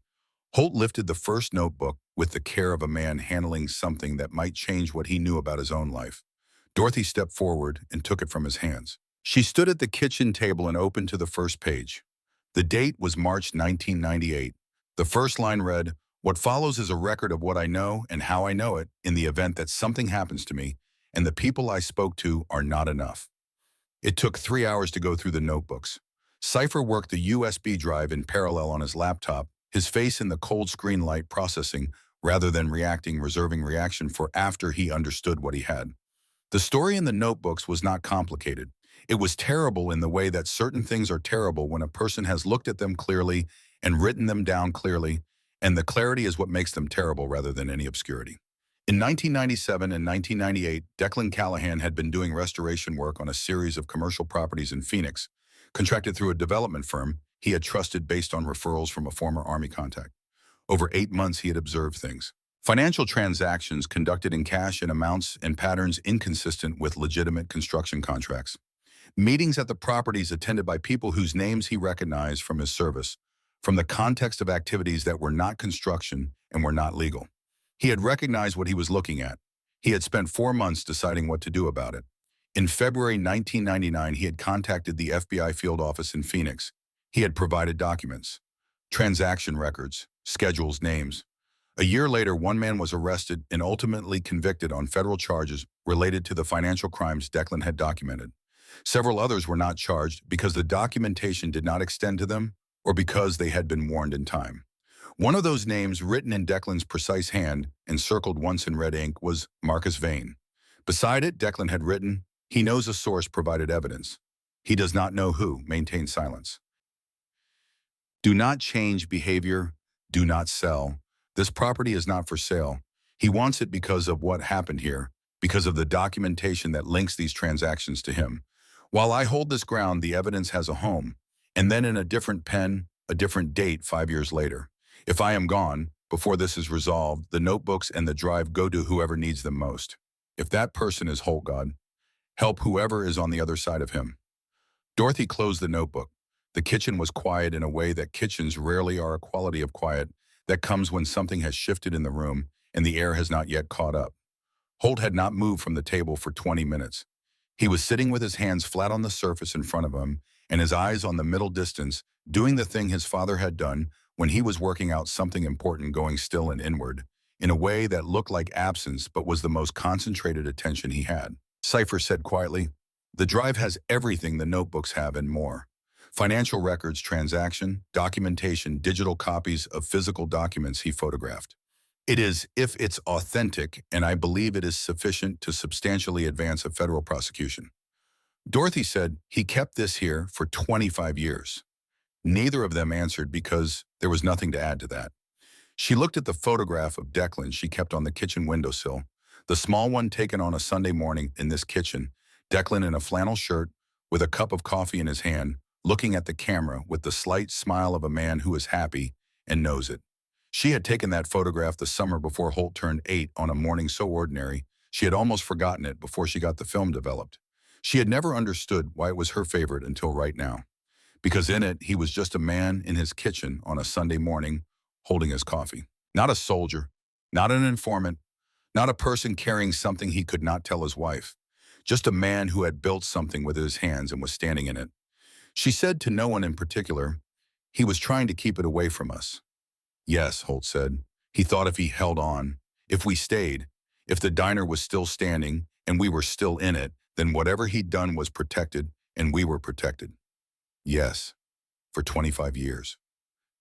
Holt lifted the first notebook with the care of a man handling something that might change what he knew about his own life. Dorothy stepped forward and took it from his hands. She stood at the kitchen table and opened to the first page. The date was March 1998. The first line read, "What follows is a record of what I know and how I know it in the event that something happens to me, and the people I spoke to are not enough." It took 3 hours to go through the notebooks. Cypher worked the USB drive in parallel on his laptop, his face in the cold screen light processing rather than reserving reaction for after he understood what he had. The story in the notebooks was not complicated. It was terrible in the way that certain things are terrible when a person has looked at them clearly and written them down clearly, and the clarity is what makes them terrible rather than any obscurity. In 1997 and 1998, Declan Callahan had been doing restoration work on a series of commercial properties in Phoenix, contracted through a development firm he had trusted based on referrals from a former Army contact. Over 8 months, he had observed things. Financial transactions conducted in cash in amounts and patterns inconsistent with legitimate construction contracts. Meetings at the properties attended by people whose names he recognized from his service, from the context of activities that were not construction and were not legal. He had recognized what he was looking at. He had spent 4 months deciding what to do about it. In February 1999, he had contacted the FBI field office in Phoenix. He had provided documents, transaction records, schedules, names. A year later, one man was arrested and ultimately convicted on federal charges related to the financial crimes Declan had documented. Several others were not charged because the documentation did not extend to them or because they had been warned in time. One of those names, written in Declan's precise hand and circled once in red ink, was Marcus Vane. Beside it, Declan had written, "He knows a source provided evidence. He does not know who. Maintain silence. Do not change behavior. Do not sell. This property is not for sale. He wants it because of what happened here, because of the documentation that links these transactions to him. While I hold this ground, the evidence has a home, and then in a different pen, a different date 5 years later. If I am gone, before this is resolved, the notebooks and the drive go to whoever needs them most. If that person is Holt, God, help whoever is on the other side of him." Dorothy closed the notebook. The kitchen was quiet in a way that kitchens rarely are, a quality of quiet that comes when something has shifted in the room and the air has not yet caught up. Holt had not moved from the table for 20 minutes. He was sitting with his hands flat on the surface in front of him and his eyes on the middle distance, doing the thing his father had done when he was working out something important, going still and inward, in a way that looked like absence but was the most concentrated attention he had. Cypher said quietly, "The drive has everything the notebooks have and more. Financial records, transaction, documentation, digital copies of physical documents he photographed. It is, if it's authentic, and I believe it is sufficient to substantially advance a federal prosecution." Dorothy said, "He kept this here for 25 years. Neither of them answered because there was nothing to add to that. She looked at the photograph of Declan she kept on the kitchen windowsill, the small one taken on a Sunday morning in this kitchen, Declan in a flannel shirt with a cup of coffee in his hand, looking at the camera with the slight smile of a man who is happy and knows it. She had taken that photograph the summer before Holt turned 8 on a morning so ordinary, she had almost forgotten it before she got the film developed. She had never understood why it was her favorite until right now. Because in it, he was just a man in his kitchen on a Sunday morning holding his coffee. Not a soldier, not an informant, not a person carrying something he could not tell his wife. Just a man who had built something with his hands and was standing in it. She said to no one in particular, "He was trying to keep it away from us." "Yes," Holt said. "He thought if he held on, if we stayed, if the diner was still standing and we were still in it, then whatever he'd done was protected and we were protected." "Yes, for 25 years.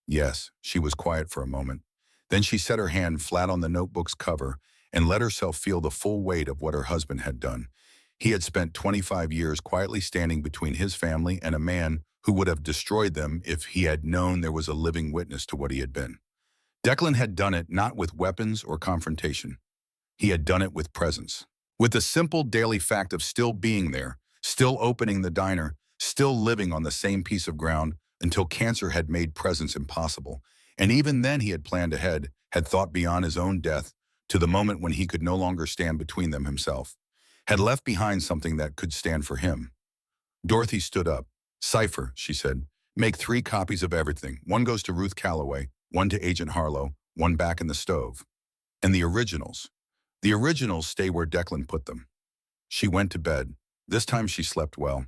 "Yes." She was quiet for a moment. Then she set her hand flat on the notebook's cover and let herself feel the full weight of what her husband had done. He had spent 25 years quietly standing between his family and a man who would have destroyed them if he had known there was a living witness to what he had been. Declan had done it not with weapons or confrontation. He had done it with presence. With the simple daily fact of still being there, still opening the diner, still living on the same piece of ground until cancer had made presence impossible. And even then he had planned ahead, had thought beyond his own death to the moment when he could no longer stand between them himself. Had left behind something that could stand for him. Dorothy stood up. "Cypher," she said, "make 3 copies of everything. One goes to Ruth Calloway, one to Agent Harlow, one back in the stove. And the originals. The originals stay where Declan put them. She went to bed. This time she slept well.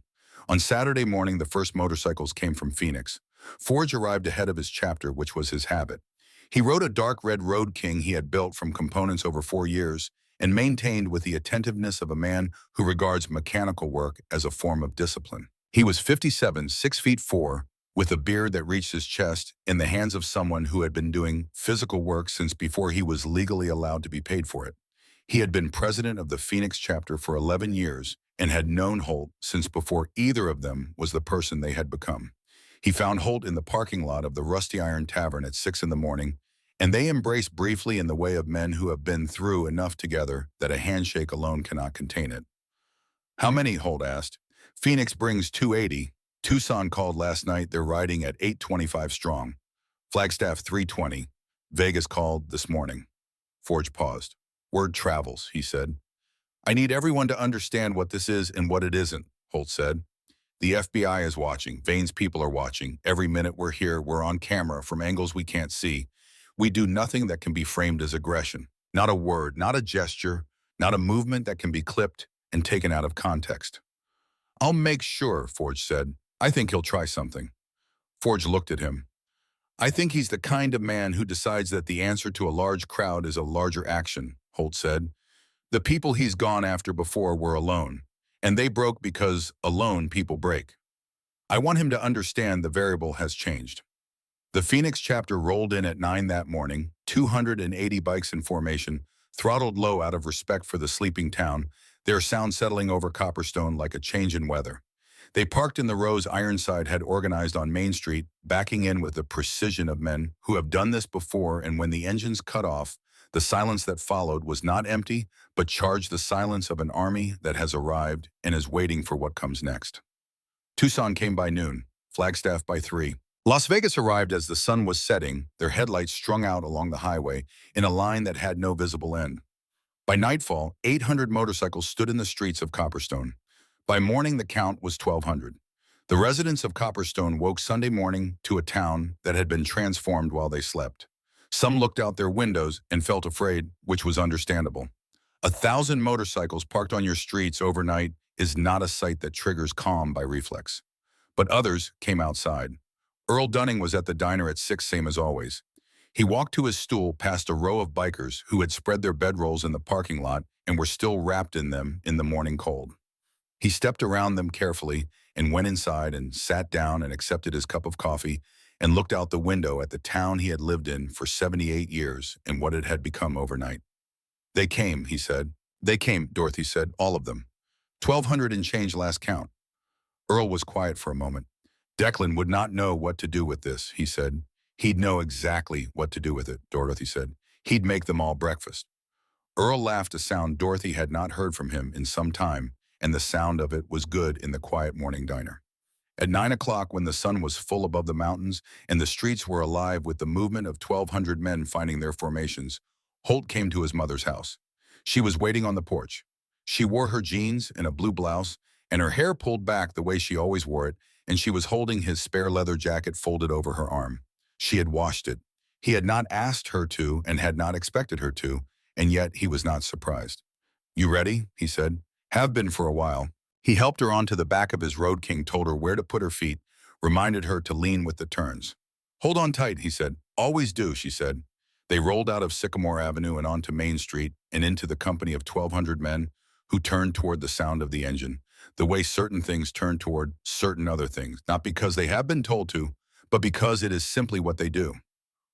On Saturday morning, the first motorcycles came from Phoenix. Forge arrived ahead of his chapter, which was his habit. He rode a dark red Road King he had built from components over 4 years and maintained with the attentiveness of a man who regards mechanical work as a form of discipline. He was 57, 6'4", with a beard that reached his chest, in the hands of someone who had been doing physical work since before he was legally allowed to be paid for it. He had been president of the Phoenix chapter for 11 years and had known Holt since before either of them was the person they had become. He found Holt in the parking lot of the Rusty Iron Tavern at 6 in the morning, and they embraced briefly in the way of men who have been through enough together that a handshake alone cannot contain it. "How many?" Holt asked. "Phoenix brings 280. Tucson called last night. They're riding at 825 strong. Flagstaff 320. Vegas called this morning." Forge paused. "Word travels," he said. "I need everyone to understand what this is and what it isn't," Holt said. "The FBI is watching. Vane's people are watching. Every minute we're here, we're on camera from angles we can't see. We do nothing that can be framed as aggression. Not a word, not a gesture, not a movement that can be clipped and taken out of context." "I'll make sure," Forge said. "I think he'll try something." Forge looked at him. "I think he's the kind of man who decides that the answer to a large crowd is a larger action," Holt said. "The people he's gone after before were alone, and they broke because alone people break. I want him to understand the variable has changed." The Phoenix chapter rolled in at 9 that morning, 280 bikes in formation, throttled low out of respect for the sleeping town, their sound settling over Copperstone like a change in weather. They parked in the rows Ironside had organized on Main Street, backing in with the precision of men who have done this before, and when the engines cut off, the silence that followed was not empty, but charged the silence of an army that has arrived and is waiting for what comes next. Tucson came by noon, Flagstaff by 3. Las Vegas arrived as the sun was setting, their headlights strung out along the highway in a line that had no visible end. By nightfall, 800 motorcycles stood in the streets of Copperstone. By morning, the count was 1,200. The residents of Copperstone woke Sunday morning to a town that had been transformed while they slept. Some looked out their windows and felt afraid, which was understandable. 1,000 motorcycles parked on your streets overnight is not a sight that triggers calm by reflex. But others came outside. Earl Dunning was at the diner at 6, same as always. He walked to his stool past a row of bikers who had spread their bedrolls in the parking lot and were still wrapped in them in the morning cold. He stepped around them carefully and went inside and sat down and accepted his cup of coffee and looked out the window at the town he had lived in for 78 years and what it had become overnight. "They came," he said. "They came," Dorothy said, "all of them. 1,200 and change last count." Earl was quiet for a moment. "Declan would not know what to do with this," he said. "He'd know exactly what to do with it," Dorothy said. "He'd make them all breakfast." Earl laughed, a sound Dorothy had not heard from him in some time, and the sound of it was good in the quiet morning diner. At 9 o'clock, when the sun was full above the mountains and the streets were alive with the movement of 1,200 men finding their formations, Holt came to his mother's house. She was waiting on the porch. She wore her jeans and a blue blouse, and her hair pulled back the way she always wore it, and she was holding his spare leather jacket folded over her arm. She had washed it. He had not asked her to and had not expected her to, and yet he was not surprised. "You ready?" he said. "Have been for a while." He helped her onto the back of his Road King, told her where to put her feet, reminded her to lean with the turns. "Hold on tight," he said. "Always do," she said. They rolled out of Sycamore Avenue and onto Main Street and into the company of 1,200 men who turned toward the sound of the engine, the way certain things turn toward certain other things, not because they have been told to, but because it is simply what they do.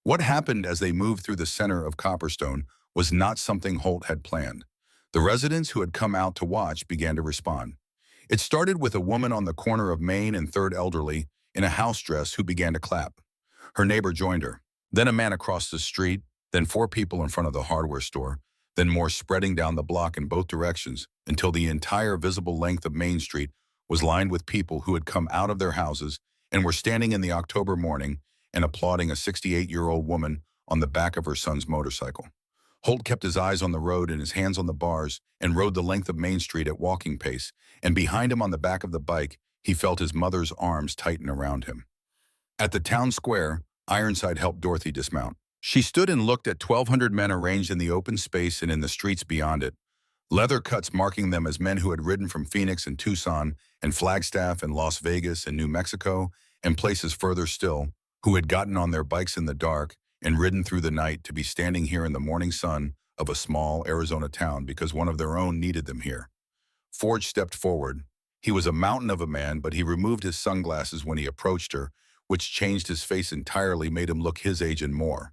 What happened as they moved through the center of Copperstone was not something Holt had planned. The residents who had come out to watch began to respond. It started with a woman on the corner of Main and 3rd Elderly in a house dress who began to clap. Her neighbor joined her. Then a man across the street, then 4 people in front of the hardware store, then more spreading down the block in both directions until the entire visible length of Main Street was lined with people who had come out of their houses and were standing in the October morning and applauding a 68-year-old woman on the back of her son's motorcycle. Holt kept his eyes on the road and his hands on the bars and rode the length of Main Street at walking pace, and behind him on the back of the bike, he felt his mother's arms tighten around him. At the town square, Ironside helped Dorothy dismount. She stood and looked at 1,200 men arranged in the open space and in the streets beyond it, leather cuts marking them as men who had ridden from Phoenix and Tucson and Flagstaff and Las Vegas and New Mexico and places further still, who had gotten on their bikes in the dark and ridden through the night to be standing here in the morning sun of a small Arizona town because one of their own needed them here. Forge stepped forward. He was a mountain of a man, but he removed his sunglasses when he approached her, which changed his face entirely, made him look his age and more.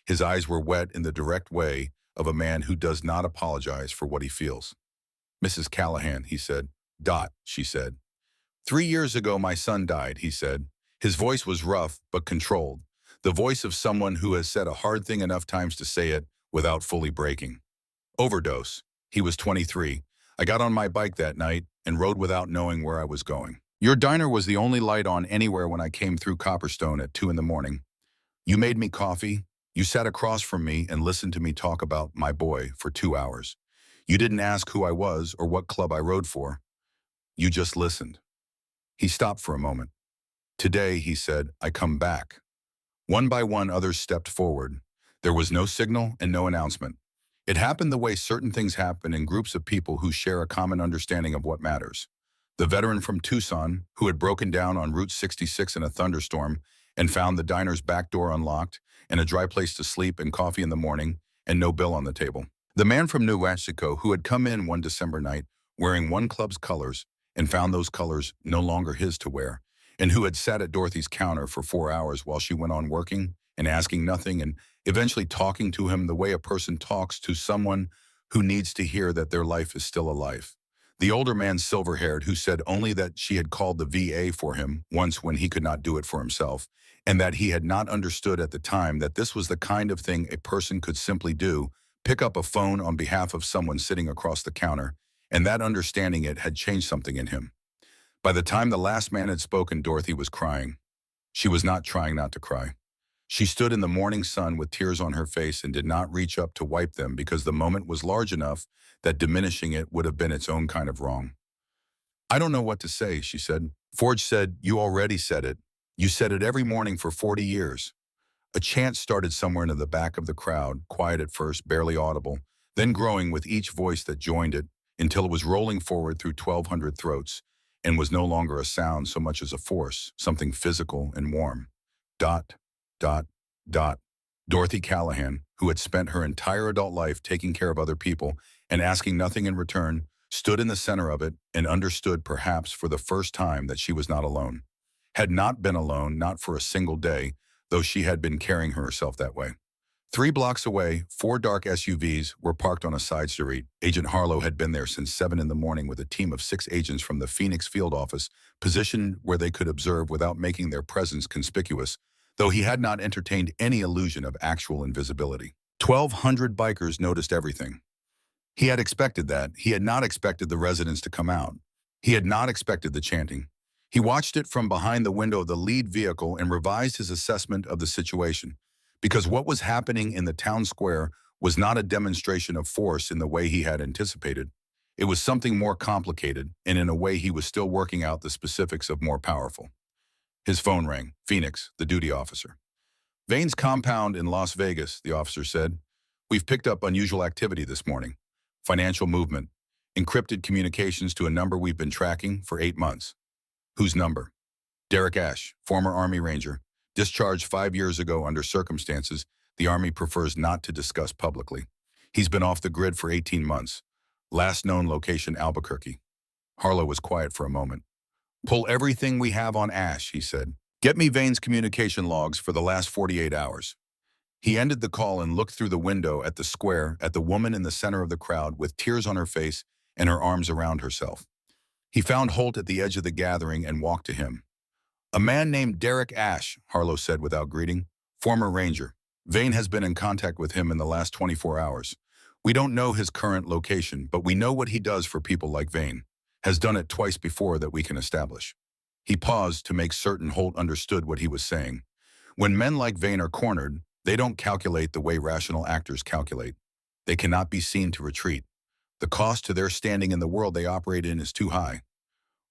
His eyes were wet in the direct way of a man who does not apologize for what he feels. "Mrs. Callahan," he said. "Dot," she said. "3 years ago my son died," he said. His voice was rough but controlled, the voice of someone who has said a hard thing enough times to say it without fully breaking. "Overdose. He was 23. I got on my bike that night and rode without knowing where I was going. Your diner was the only light on anywhere when I came through Copperstone at 2 in the morning. You made me coffee. You sat across from me and listened to me talk about my boy for 2 hours. You didn't ask who I was or what club I rode for. You just listened." He stopped for a moment. "Today," he said, "I come back." One by one, others stepped forward. There was no signal and no announcement. It happened the way certain things happen in groups of people who share a common understanding of what matters. The veteran from Tucson, who had broken down on Route 66 in a thunderstorm and found the diner's back door unlocked and a dry place to sleep and coffee in the morning and no bill on the table. The man from New Mexico who had come in one December night wearing one club's colors and found those colors no longer his to wear, and who had sat at Dorothy's counter for 4 hours while she went on working and asking nothing and eventually talking to him the way a person talks to someone who needs to hear that their life is still a life. The older man, silver-haired, who said only that she had called the VA for him once when he could not do it for himself, and that he had not understood at the time that this was the kind of thing a person could simply do, pick up a phone on behalf of someone sitting across the counter, and that understanding it had changed something in him. By the time the last man had spoken, Dorothy was crying. She was not trying not to cry. She stood in the morning sun with tears on her face and did not reach up to wipe them because the moment was large enough that diminishing it would have been its own kind of wrong. "I don't know what to say," she said. Forge said, "You already said it. You said it every morning for 40 years. A chant started somewhere in the back of the crowd, quiet at first, barely audible, then growing with each voice that joined it until it was rolling forward through 1,200 throats and was no longer a sound so much as a force, something physical and warm. Dot, dot, dot." Dorothy Callahan, who had spent her entire adult life taking care of other people and asking nothing in return, stood in the center of it and understood perhaps for the first time that she was not alone. Had not been alone, not for a single day, though she had been carrying herself that way. 3 blocks away, 4 dark SUVs were parked on a side street. Agent Harlow had been there since 7 in the morning with a team of 6 agents from the Phoenix field office, positioned where they could observe without making their presence conspicuous, though he had not entertained any illusion of actual invisibility. 1,200 bikers noticed everything. He had expected that. He had not expected the residents to come out. He had not expected the chanting. He watched it from behind the window of the lead vehicle and revised his assessment of the situation, because what was happening in the town square was not a demonstration of force in the way he had anticipated. It was something more complicated, and in a way he was still working out the specifics of more powerful. His phone rang. Phoenix, the duty officer. "Vane's compound in Las Vegas," the officer said. "We've picked up unusual activity this morning. Financial movement. Encrypted communications to a number we've been tracking for 8 months. "Whose number?" "Derek Ash, former Army Ranger. Discharged 5 years ago under circumstances the Army prefers not to discuss publicly. He's been off the grid for 18 months. Last known location, Albuquerque." Harlow was quiet for a moment. "Pull everything we have on Ash," he said. "Get me Vane's communication logs for the last 48 hours. He ended the call and looked through the window at the square at the woman in the center of the crowd with tears on her face and her arms around herself. He found Holt at the edge of the gathering and walked to him. "A man named Derek Ash," Harlow said without greeting. "Former Ranger. Vane has been in contact with him in the last 24 hours. We don't know his current location, but we know what he does for people like Vane. Has done it twice before that we can establish." He paused to make certain Holt understood what he was saying. When men like Vane are cornered, they don't calculate the way rational actors calculate. They cannot be seen to retreat. The cost to their standing in the world they operate in is too high.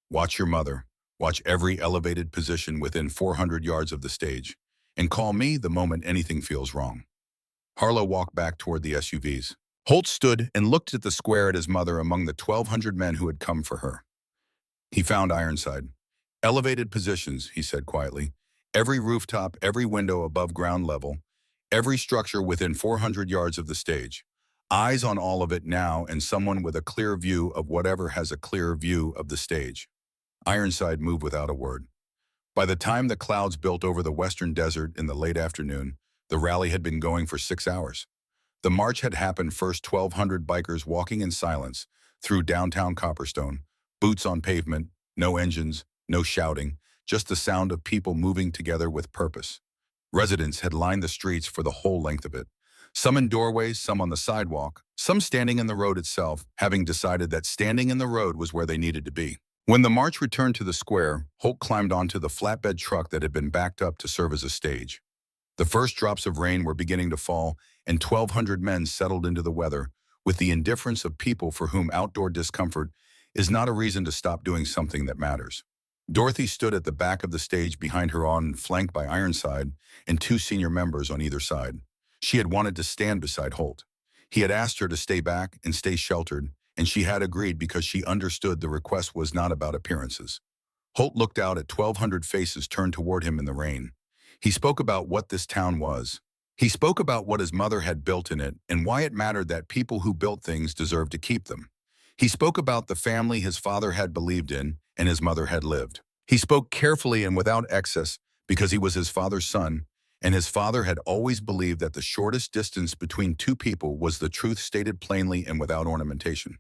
Watch your mother. Watch every elevated position within 400 yards of the stage. and call me the moment anything feels wrong. Harlow walked back toward the SUVs. Holt stood and looked at the square at his mother among the 1,200 men who had come for her. He found Ironside. Elevated positions, he said quietly. Every rooftop, every window above ground level, every structure within 400 yards of the stage. Eyes on all of it now, and someone with a clear view of whatever has a clear view of the stage. Ironside moved without a word. By the time the clouds built over the western desert in the late afternoon, the rally had been going for 6 hours. The march had happened first 1,200 bikers walking in silence through downtown Copperstone, boots on pavement, no engines, no shouting, just the sound of people moving together with purpose. Residents had lined the streets for the whole length of it. Some in doorways, some on the sidewalk, some standing in the road itself, having decided that standing in the road was where they needed to be. When the march returned to the square, Holt climbed onto the flatbed truck that had been backed up to serve as a stage. The first drops of rain were beginning to fall, and 1,200 men settled into the weather, with the indifference of people for whom outdoor discomfort is not a reason to stop doing something that matters. Dorothy stood at the back of the stage behind her on, flanked by Ironside and 2 senior members on either side. She had wanted to stand beside Holt. He had asked her to stay back and stay sheltered, and she had agreed because she understood the request was not about appearances. Holt looked out at 1,200 faces turned toward him in the rain. He spoke about what this town was. He spoke about what his mother had built in it and why it mattered that people who built things deserved to keep them. He spoke about the family his father had believed in and his mother had lived. He spoke carefully and without excess because he was his father's son, and his father had always believed that the shortest distance between 2 people was the truth stated plainly and without ornamentation.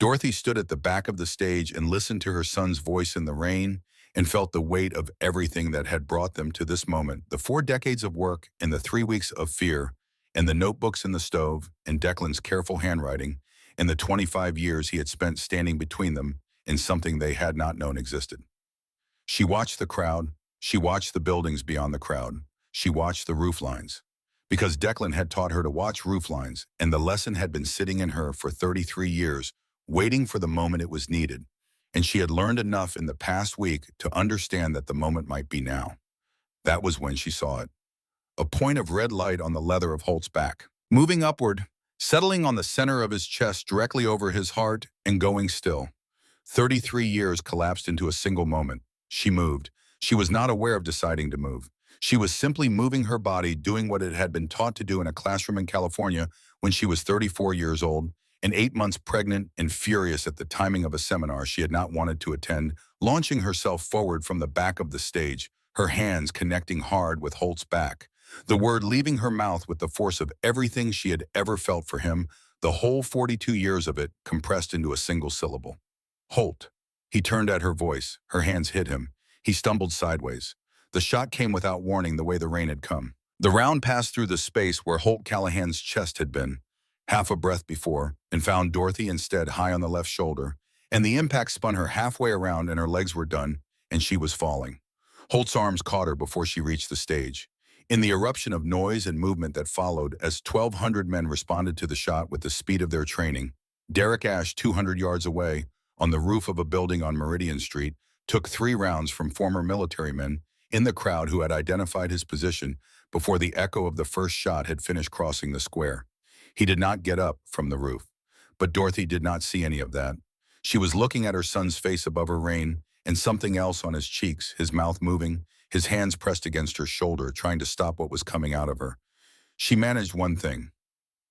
Dorothy stood at the back of the stage and listened to her son's voice in the rain and felt the weight of everything that had brought them to this moment, the 4 decades of work and the 3 weeks of fear, and the notebooks in the stove, and Declan's careful handwriting, and the 25 years he had spent standing between them in something they had not known existed. She watched the crowd. She watched the buildings beyond the crowd. She watched the roof lines. Because Declan had taught her to watch roof lines, and the lesson had been sitting in her for 33 years, waiting for the moment it was needed. And she had learned enough in the past week to understand that the moment might be now. That was when she saw it. A point of red light on the leather of Holt's back, moving upward, settling on the center of his chest directly over his heart and going still. 33 years collapsed into a single moment. She moved. She was not aware of deciding to move. She was simply moving her body, doing what it had been taught to do in a classroom in California when she was 34 years old, and 8 months pregnant and furious at the timing of a seminar she had not wanted to attend, launching herself forward from the back of the stage, her hands connecting hard with Holt's back. The word leaving her mouth with the force of everything she had ever felt for him, the whole 42 years of it compressed into a single syllable. Holt. He turned at her voice. Her hands hit him. He stumbled sideways. The shot came without warning the way the rain had come. The round passed through the space where Holt Callahan's chest had been, half a breath before, and found Dorothy instead high on the left shoulder, and the impact spun her halfway around and her legs were done, and she was falling. Holt's arms caught her before she reached the stage. In the eruption of noise and movement that followed as 1,200 men responded to the shot with the speed of their training, Derek Ash, 200 yards away, on the roof of a building on Meridian Street, took 3 rounds from former military men in the crowd who had identified his position before the echo of the first shot had finished crossing the square. He did not get up from the roof, but Dorothy did not see any of that. She was looking at her son's face above her rein and something else on his cheeks, his mouth moving, his hands pressed against her shoulder, trying to stop what was coming out of her. She managed one thing.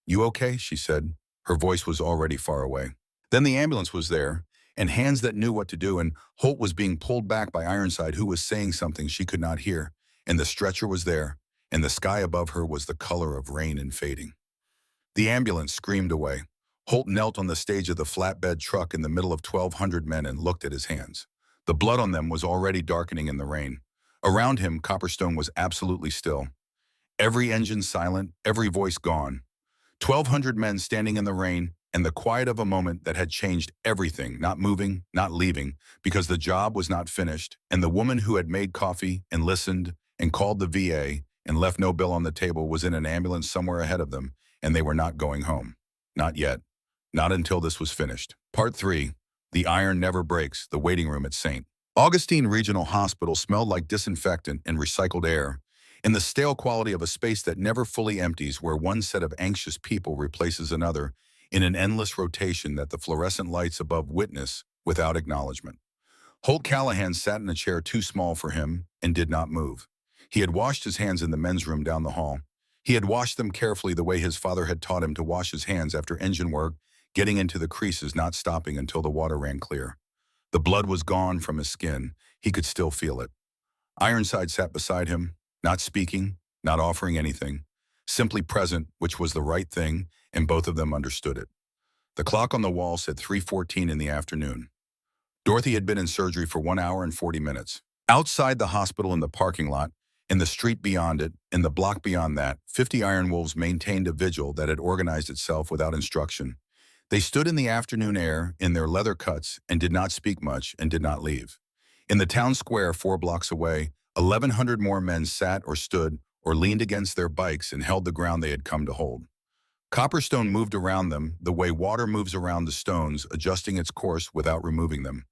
"You okay?" she said. Her voice was already far away. Then the ambulance was there, and hands that knew what to do, and Holt was being pulled back by Ironside, who was saying something she could not hear, and the stretcher was there, and the sky above her was the color of rain and fading. The ambulance screamed away. Holt knelt on the stage of the flatbed truck in the middle of 1,200 men and looked at his hands. The blood on them was already darkening in the rain. Around him, Copperstone was absolutely still. Every engine silent, every voice gone. 1,200 men standing in the rain, and the quiet of a moment that had changed everything, not moving, not leaving, because the job was not finished, and the woman who had made coffee and listened and called the VA and left no bill on the table was in an ambulance somewhere ahead of them, and they were not going home. Not yet. Not until this was finished. Part 3. The Iron Never Breaks, the waiting room at St. Augustine Regional Hospital smelled like disinfectant and recycled air, in the stale quality of a space that never fully empties, where one set of anxious people replaces another in an endless rotation that the fluorescent lights above witness without acknowledgement. Holt Callahan sat in a chair too small for him and did not move. He had washed his hands in the men's room down the hall. He had washed them carefully the way his father had taught him to wash his hands after engine work, getting into the creases, not stopping until the water ran clear. The blood was gone from his skin. He could still feel it. Ironside sat beside him, not speaking, not offering anything, simply present, which was the right thing, and both of them understood it. The clock on the wall said 3:14 in the afternoon. Dorothy had been in surgery for 1 hour and 40 minutes. Outside the hospital, in the parking lot, in the street beyond it, in the block beyond that, 50 Iron Wolves maintained a vigil that had organized itself without instruction. They stood in the afternoon air in their leather cuts and did not speak much and did not leave. In the town square 4 blocks away, 1,100 more men sat or stood or leaned against their bikes and held the ground they had come to hold. Copperstone moved around them the way water moves around the stones, adjusting its course without removing them.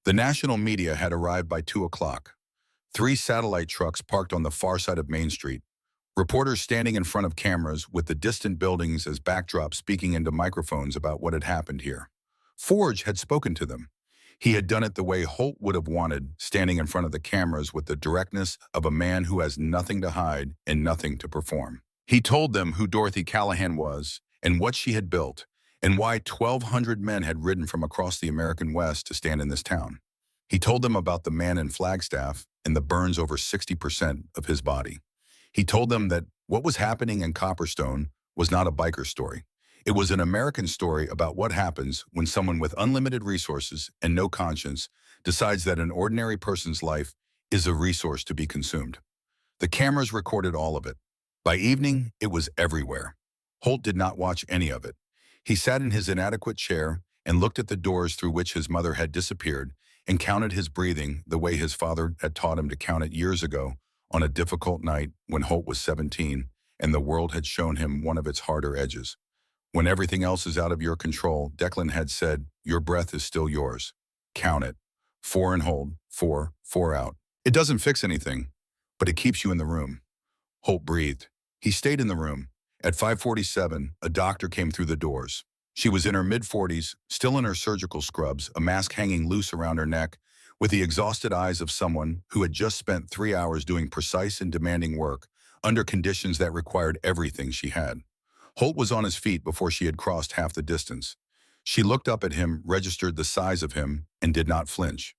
The national media had arrived by 2 o'clock. 3 satellite trucks parked on the far side of Main Street. Reporters standing in front of cameras with the distant buildings as backdrop, speaking into microphones about what had happened here. Forge had spoken to them. He had done it the way Holt would have wanted, standing in front of the cameras with the directness of a man who has nothing to hide and nothing to perform. He told them who Dorothy Callahan was and what she had built, and why 1,200 men had ridden from across the American West to stand in this town. He told them about the man in Flagstaff and the burns over 60% of his body. He told them that what was happening in Copperstone was not a biker story. It was an American story about what happens when someone with unlimited resources and no conscience decides that an ordinary person's life is a resource to be consumed. The cameras recorded all of it. By evening, it was everywhere. Holt did not watch any of it. He sat in his inadequate chair and looked at the doors through which his mother had disappeared and counted his breathing the way his father had taught him to count it years ago on a difficult night when Holt was 17 and the world had shown him one of its harder edges. When everything else is out of your control, Declan had said, your breath is still yours. Count it. 4 and hold. 4, 4 out. It doesn't fix anything, but it keeps you in the room. Holt breathed. He stayed in the room. At 5:47, a doctor came through the doors. She was in her mid-40s, still in her surgical scrubs, a mask hanging loose around her neck, with the exhausted eyes of someone who had just spent 3 hours doing precise and demanding work under conditions that required everything she had. Holt was on his feet before she had crossed half the distance. She looked up at him, registered the size of him, and did not flinch.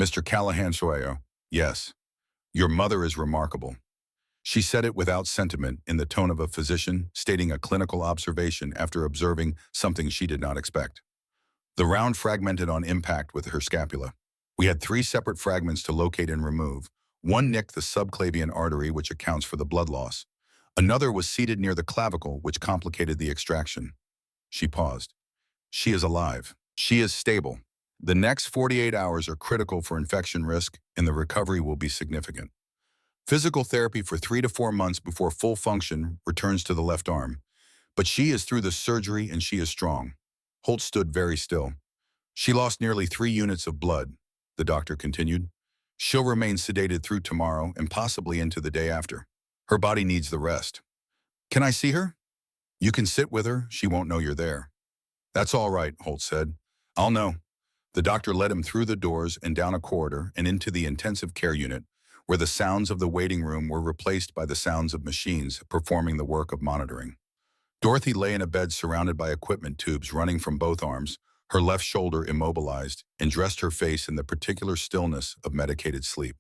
Mr. Callahan Soyo, yes. Your mother is remarkable. She said it without sentiment, in the tone of a physician stating a clinical observation after observing something she did not expect. The round fragmented on impact with her scapula. We had 3 separate fragments to locate and remove. One nicked the subclavian artery, which accounts for the blood loss. Another was seated near the clavicle, which complicated the extraction. She paused. She is alive. She is stable. The next 48 hours are critical for infection risk, and the recovery will be significant. Physical therapy for 3 to 4 months before full function returns to the left arm. But she is through the surgery and she is strong. Holt stood very still. She lost nearly 3 units of blood, the doctor continued. She'll remain sedated through tomorrow and possibly into the day after. Her body needs the rest. Can I see her? You can sit with her. She won't know you're there. That's all right, Holt said. I'll know. The doctor led him through the doors and down a corridor and into the intensive care unit, where the sounds of the waiting room were replaced by the sounds of machines performing the work of monitoring. Dorothy lay in a bed surrounded by equipment tubes running from both arms, her left shoulder immobilized, and dressed her face in the particular stillness of medicated sleep.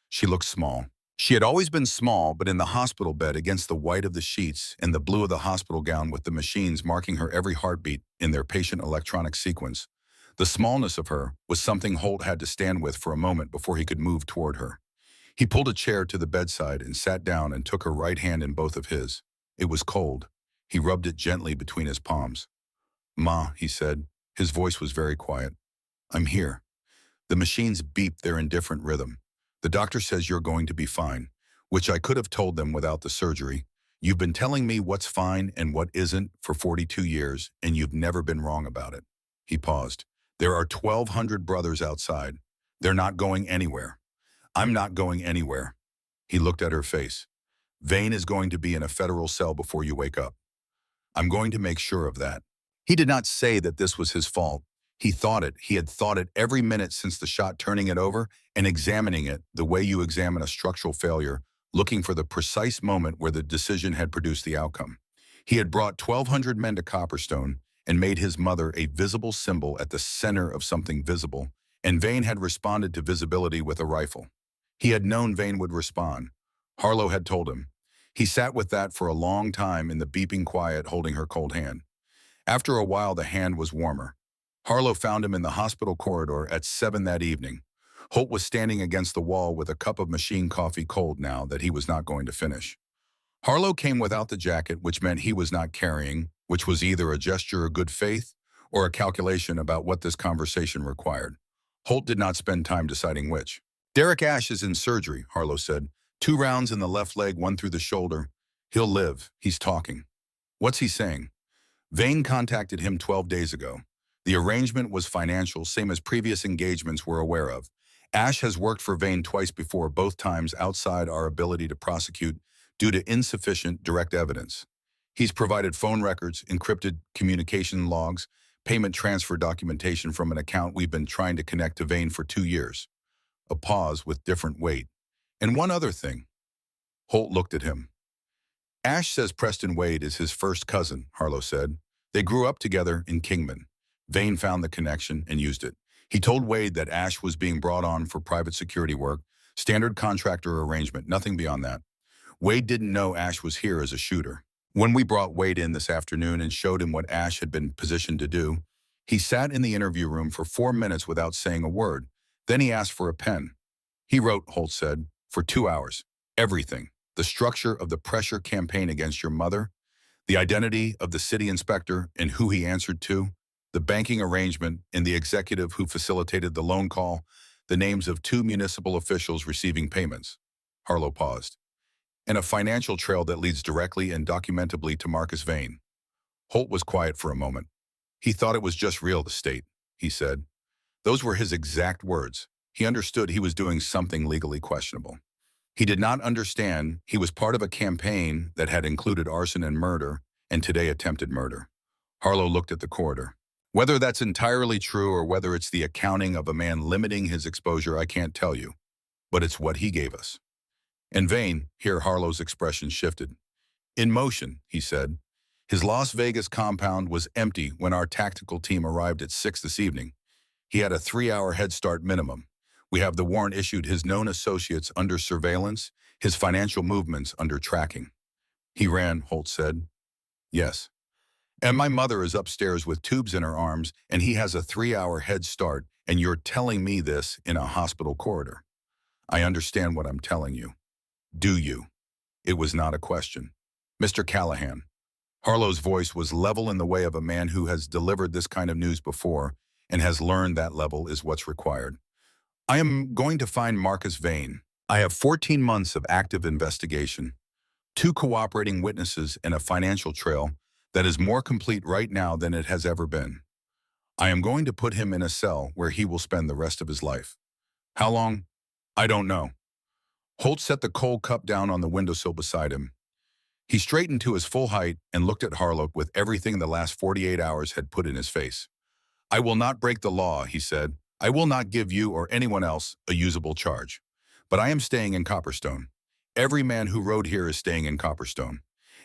She looked small. She had always been small, but in the hospital bed, against the white of the sheets and the blue of the hospital gown, with the machines marking her every heartbeat in their patient electronic sequence, the smallness of her was something Holt had to stand with for a moment before he could move toward her. He pulled a chair to the bedside and sat down and took her right hand in both of his. It was cold. He rubbed it gently between his palms. Ma, he said. His voice was very quiet. I'm here. The machines beeped their indifferent rhythm. The doctor says you're going to be fine, which I could have told them without the surgery. You've been telling me what's fine and what isn't for 42 years, and you've never been wrong about it. He paused. There are 1,200 brothers outside. They're not going anywhere. I'm not going anywhere. He looked at her face. Vane is going to be in a federal cell before you wake up. I'm going to make sure of that. He did not say that this was his fault. He thought it. He had thought it every minute since the shot, turning it over and examining it the way you examine a structural failure, looking for the precise moment where the decision had produced the outcome. He had brought 1,200 men to Copperstone and made his mother a visible symbol at the center of something visible, and Vane had responded to visibility with a rifle. He had known Vane would respond. Harlow had told him. He sat with that for a long time in the beeping quiet, holding her cold hand. After a while, the hand was warmer. Harlow found him in the hospital corridor at 7 that evening. Holt was standing against the wall with a cup of machine coffee, cold now that he was not going to finish. Harlow came without the jacket, which meant he was not carrying, which was either a gesture of good faith or a calculation about what this conversation required. Holt did not spend time deciding which. Derek Ashe is in surgery, Harlow said. 2 rounds in the left leg, 1 through the shoulder. He'll live. He's talking. What's he saying? Vane contacted him 12 days ago. The arrangement was financial, same as previous engagements we're aware of. Ashe has worked for Vane twice before, both times outside our ability to prosecute due to insufficient direct evidence. He's provided phone records, encrypted communication logs, payment transfer documentation from an account we've been trying to connect to Vane for 2 years. A pause with different weight. And one other thing. Holt looked at him. Ashe says Preston Wade is his first cousin, Harlow said. They grew up together in Kingman. Vane found the connection and used it. He told Wade that Ashe was being brought on for private security work, standard contractor arrangement, nothing beyond that. Wade didn't know Ashe was here as a shooter. When we brought Wade in this afternoon and showed him what Ashe had been positioned to do, he sat in the interview room for 4 minutes without saying a word. Then he asked for a pen. He wrote, Holt said, for 2 hours. Everything. The structure of the pressure campaign against your mother, the identity of the city inspector and who he answered to, the banking arrangement and the executive who facilitated the loan call, the names of 2 municipal officials receiving payments. Harlow paused. And a financial trail that leads directly and documentably to Marcus Vane. Holt was quiet for a moment. He thought it was just real estate, he said. Those were his exact words. He understood he was doing something legally questionable. He did not understand he was part of a campaign that had included arson and murder, and today attempted murder. Harlow looked at the corridor. Whether that's entirely true or whether it's the accounting of a man limiting his exposure, I can't tell you. But it's what he gave us. And Vane, here Harlow's expression shifted. In motion, he said. His Las Vegas compound was empty when our tactical team arrived at 6 this evening. He had a 3-hour head start minimum. We have the warrant issued, his known associates under surveillance, his financial movements under tracking. He ran, Holt said. Yes. And my mother is upstairs with tubes in her arms, and he has a 3-hour head start, and you're telling me this in a hospital corridor. I understand what I'm telling you. Do you? It was not a question. Mr. Callahan. Harlow's voice was level in the way of a man who has delivered this kind of news before and has learned that level is what's required. I am going to find Marcus Vane. I have 14 months of active investigation, 2 cooperating witnesses, and a financial trail that is more complete right now than it has ever been. I am going to put him in a cell where he will spend the rest of his life. How long? I don't know. Holt set the cold cup down on the windowsill beside him. He straightened to his full height and looked at Harlow with everything the last 48 hours had put in his face. I will not break the law, he said. I will not give you or anyone else a usable charge. But I am staying in Copperstone. Every man who rode here is staying in Copperstone.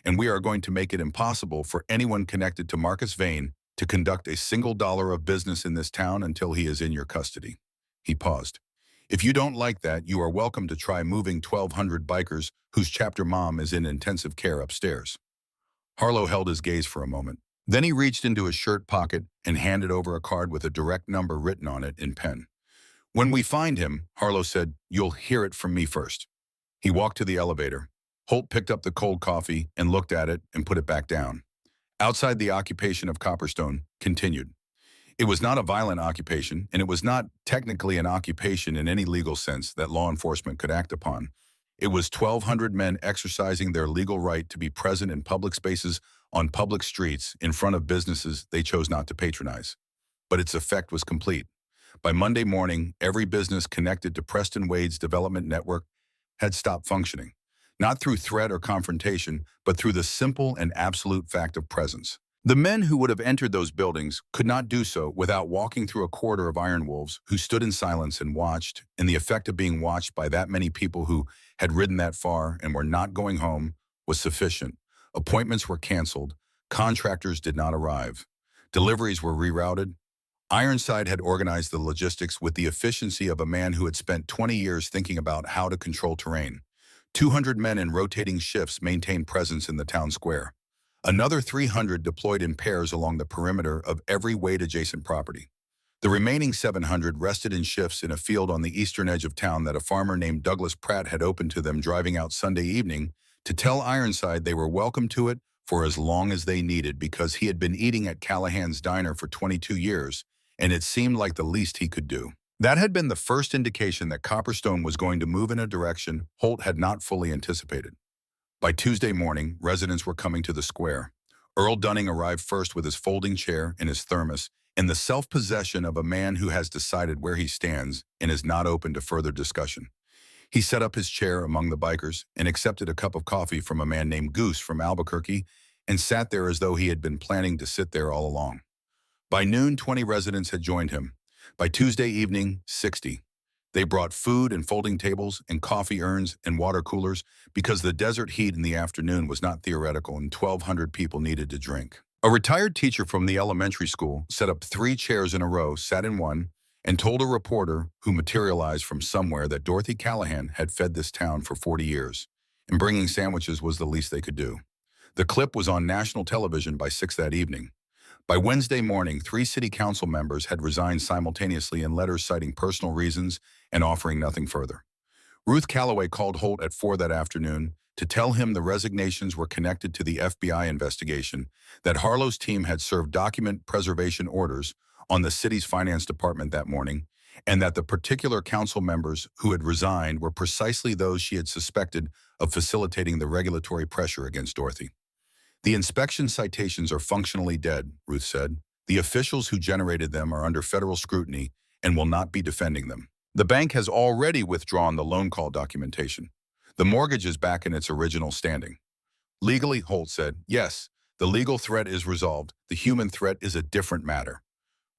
And we are going to make it impossible for anyone connected to Marcus Vane to conduct a single dollar of business in this town until he is in your custody. He paused. If you don't like that, you are welcome to try moving 1,200 bikers whose chapter mom is in intensive care upstairs. Harlow held his gaze for a moment. Then he reached into his shirt pocket and handed over a card with a direct number written on it in pen. When we find him, Harlow said, you'll hear it from me first. He walked to the elevator. Holt picked up the cold coffee and looked at it and put it back down. Outside the occupation of Copperstone continued. It was not a violent occupation, and it was not technically an occupation in any legal sense that law enforcement could act upon. It was 1,200 men exercising their legal right to be present in public spaces, on public streets, in front of businesses they chose not to patronize. But its effect was complete. By Monday morning, every business connected to Preston Wade's development network had stopped functioning. not through threat or confrontation, but through the simple and absolute fact of presence. The men who would have entered those buildings could not do so without walking through a corridor of iron wolves who stood in silence and watched, and the effect of being watched by that many people who had ridden that far and were not going home was sufficient. Appointments were canceled, contractors did not arrive, deliveries were rerouted. Ironside had organized the logistics with the efficiency of a man who had spent 20 years thinking about how to control terrain. 200 men in rotating shifts maintained presence in the town square. Another 300 deployed in pairs along the perimeter of every weight-adjacent property. The remaining 700 rested in shifts in a field on the eastern edge of town that a farmer named Douglas Pratt had opened to them driving out Sunday evening to tell Ironside they were welcome to it for as long as they needed because he had been eating at Callahan's diner for 22 years, and it seemed like the least he could do. That had been the first indication that Copperstone was going to move in a direction Holt had not fully anticipated. By Tuesday morning, residents were coming to the square. Earl Dunning arrived first with his folding chair and his thermos, in the self-possession of a man who has decided where he stands and is not open to further discussion. He set up his chair among the bikers and accepted a cup of coffee from a man named Goose from Albuquerque and sat there as though he had been planning to sit there all along. By noon, 20 residents had joined him. By Tuesday evening, 60. They brought food and folding tables and coffee urns and water coolers because the desert heat in the afternoon was not theoretical and 1,200 people needed to drink. A retired teacher from the elementary school set up 3 chairs in a row, sat in one, and told a reporter who materialized from somewhere that Dorothy Callahan had fed this town for 40 years, and bringing sandwiches was the least they could do. The clip was on national television by 6 that evening. By Wednesday morning, 3 city council members had resigned simultaneously in letters citing personal reasons and offering nothing further. Ruth Calloway called Holt at 4 that afternoon to tell him the resignations were connected to the FBI investigation, that Harlow's team had served document preservation orders on the city's finance department that morning, and that the particular council members who had resigned were precisely those she had suspected of facilitating the regulatory pressure against Dorothy. The inspection citations are functionally dead, Ruth said. The officials who generated them are under federal scrutiny and will not be defending them. The bank has already withdrawn the loan call documentation. The mortgage is back in its original standing. Legally, Holt said, yes, the legal threat is resolved. The human threat is a different matter.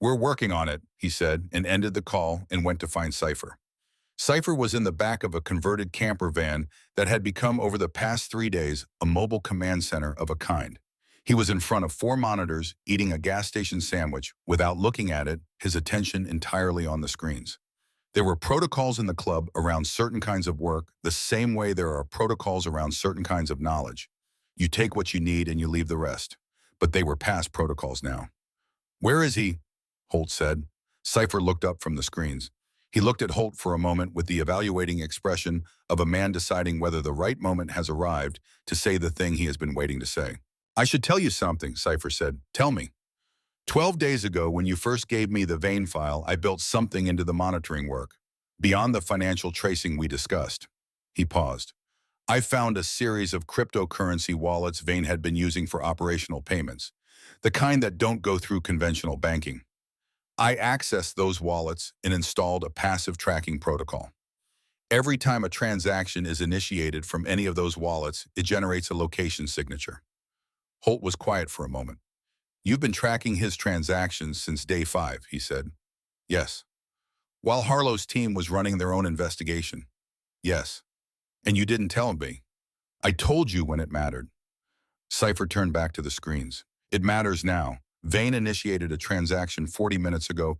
We're working on it, he said, and ended the call and went to find Cypher. Cypher was in the back of a converted camper van that had become, over the past 3 days, a mobile command center of a kind. He was in front of 4 monitors, eating a gas station sandwich, without looking at it, his attention entirely on the screens. There were protocols in the club around certain kinds of work, the same way there are protocols around certain kinds of knowledge. You take what you need and you leave the rest. But they were past protocols now. Where is he? Holt said. Cypher looked up from the screens. He looked at Holt for a moment with the evaluating expression of a man deciding whether the right moment has arrived to say the thing he has been waiting to say. I should tell you something, Cypher said. Tell me. 12 days ago, when you first gave me the Vane file, I built something into the monitoring work, beyond the financial tracing we discussed. He paused. I found a series of cryptocurrency wallets Vane had been using for operational payments, the kind that don't go through conventional banking. I accessed those wallets and installed a passive tracking protocol. Every time a transaction is initiated from any of those wallets, it generates a location signature. Holt was quiet for a moment. You've been tracking his transactions since day 5, he said. Yes. While Harlow's team was running their own investigation. Yes. And you didn't tell me. I told you when it mattered. Cypher turned back to the screens. It matters now. Vane initiated a transaction 40 minutes ago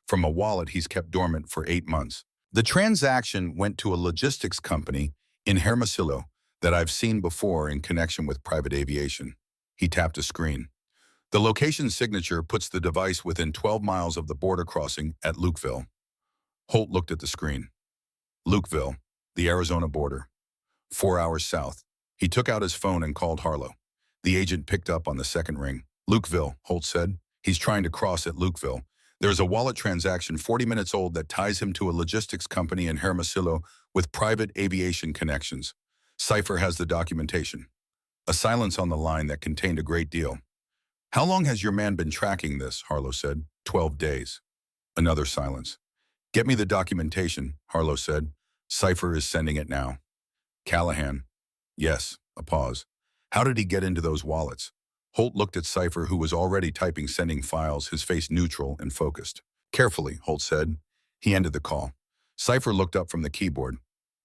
from a wallet he's kept dormant for 8 months. The transaction went to a logistics company in Hermosillo that I've seen before in connection with private aviation. He tapped a screen. The location signature puts the device within 12 miles of the border crossing at Lukeville. Holt looked at the screen. Lukeville, the Arizona border. 4 hours south. He took out his phone and called Harlow. The agent picked up on the second ring. Lukeville, Holt said. He's trying to cross at Lukeville. There's a wallet transaction 40 minutes old that ties him to a logistics company in Hermosillo with private aviation connections. Cypher has the documentation. A silence on the line that contained a great deal. How long has your man been tracking this? Harlow said. 12 days. Another silence. Get me the documentation, Harlow said. Cypher is sending it now. Callahan. Yes, a pause. How did he get into those wallets? Holt looked at Cypher, who was already typing sending files, his face neutral and focused. Carefully, Holt said. He ended the call. Cypher looked up from the keyboard.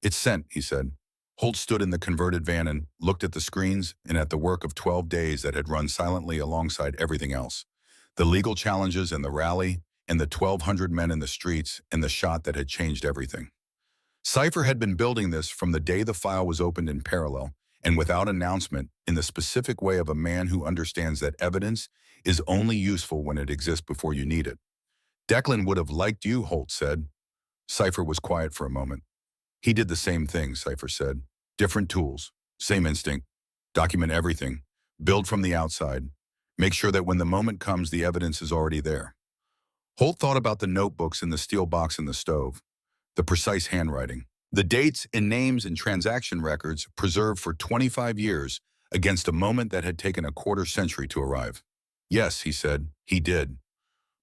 It's sent, he said. Holt stood in the converted van and looked at the screens and at the work of 12 days that had run silently alongside everything else. The legal challenges and the rally, and the 1,200 men in the streets, and the shot that had changed everything. Cypher had been building this from the day the file was opened in parallel, and without announcement, in the specific way of a man who understands that evidence is only useful when it exists before you need it. Declan would have liked you, Holt said. Cypher was quiet for a moment. He did the same thing, Cypher said. Different tools, same instinct. Document everything. Build from the outside. Make sure that when the moment comes, the evidence is already there. Holt thought about the notebooks in the steel box in the stove, the precise handwriting, the dates and names and transaction records preserved for 25 years against a moment that had taken a quarter century to arrive. Yes, he said, he did.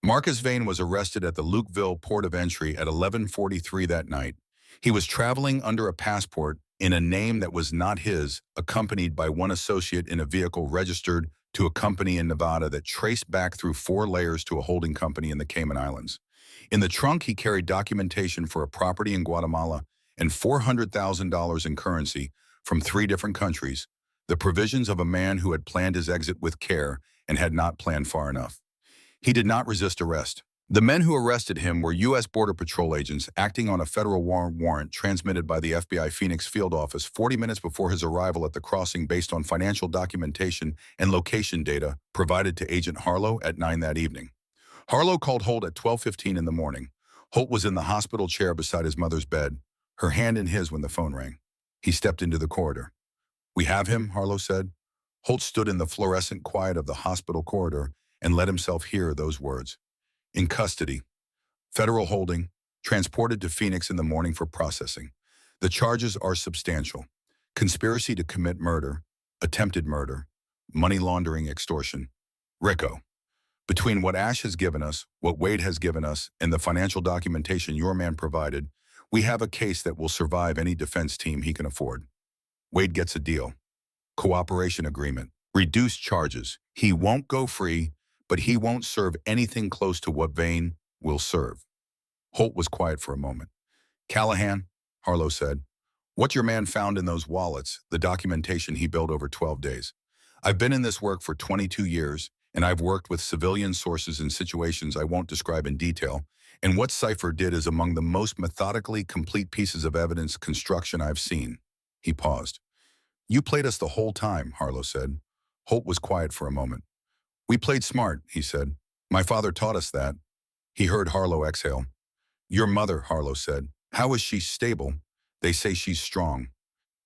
Marcus Vane was arrested at the Lukeville port of entry at 11:43 that night. He was traveling under a passport in a name that was not his, accompanied by one associate in a vehicle registered to a company in Nevada that traced back through 4 layers to a holding company in the Cayman Islands. In the trunk, he carried documentation for a property in Guatemala and $400,000 in currency from 3 different countries, the provisions of a man who had planned his exit with care and had not planned far enough. He did not resist arrest. The men who arrested him were U.S. Border Patrol agents acting on a federal warrant transmitted by the FBI Phoenix field office 40 minutes before his arrival at the crossing based on financial documentation and location data provided to Agent Harlow at 9 that evening. Harlow called Holt at 12:15 in the morning. Holt was in the hospital chair beside his mother's bed, her hand in his when the phone rang. He stepped into the corridor. "We have him," Harlow said. Holt stood in the fluorescent quiet of the hospital corridor and let himself hear those words. In custody. Federal holding. Transported to Phoenix in the morning for processing. The charges are substantial. Conspiracy to commit murder. Attempted murder. Money laundering, extortion. RICO. Between what Ash has given us, what Wade has given us, and the financial documentation your man provided, we have a case that will survive any defense team he can afford. Wade gets a deal. Cooperation agreement. Reduced charges. He won't go free, but he won't serve anything close to what Vane will serve. Holt was quiet for a moment. Callahan, Harlow said, what your man found in those wallets, the documentation he built over 12 days. I've been in this work for 22 years, and I've worked with civilian sources in situations I won't describe in detail, and what Cypher did is among the most methodically complete pieces of evidence construction I've seen. He paused. You played us the whole time, Harlow said. Holt was quiet for a moment. We played smart, he said. My father taught us that. He heard Harlow exhale. Your mother, Harlow said. How is she stable? They say she's strong.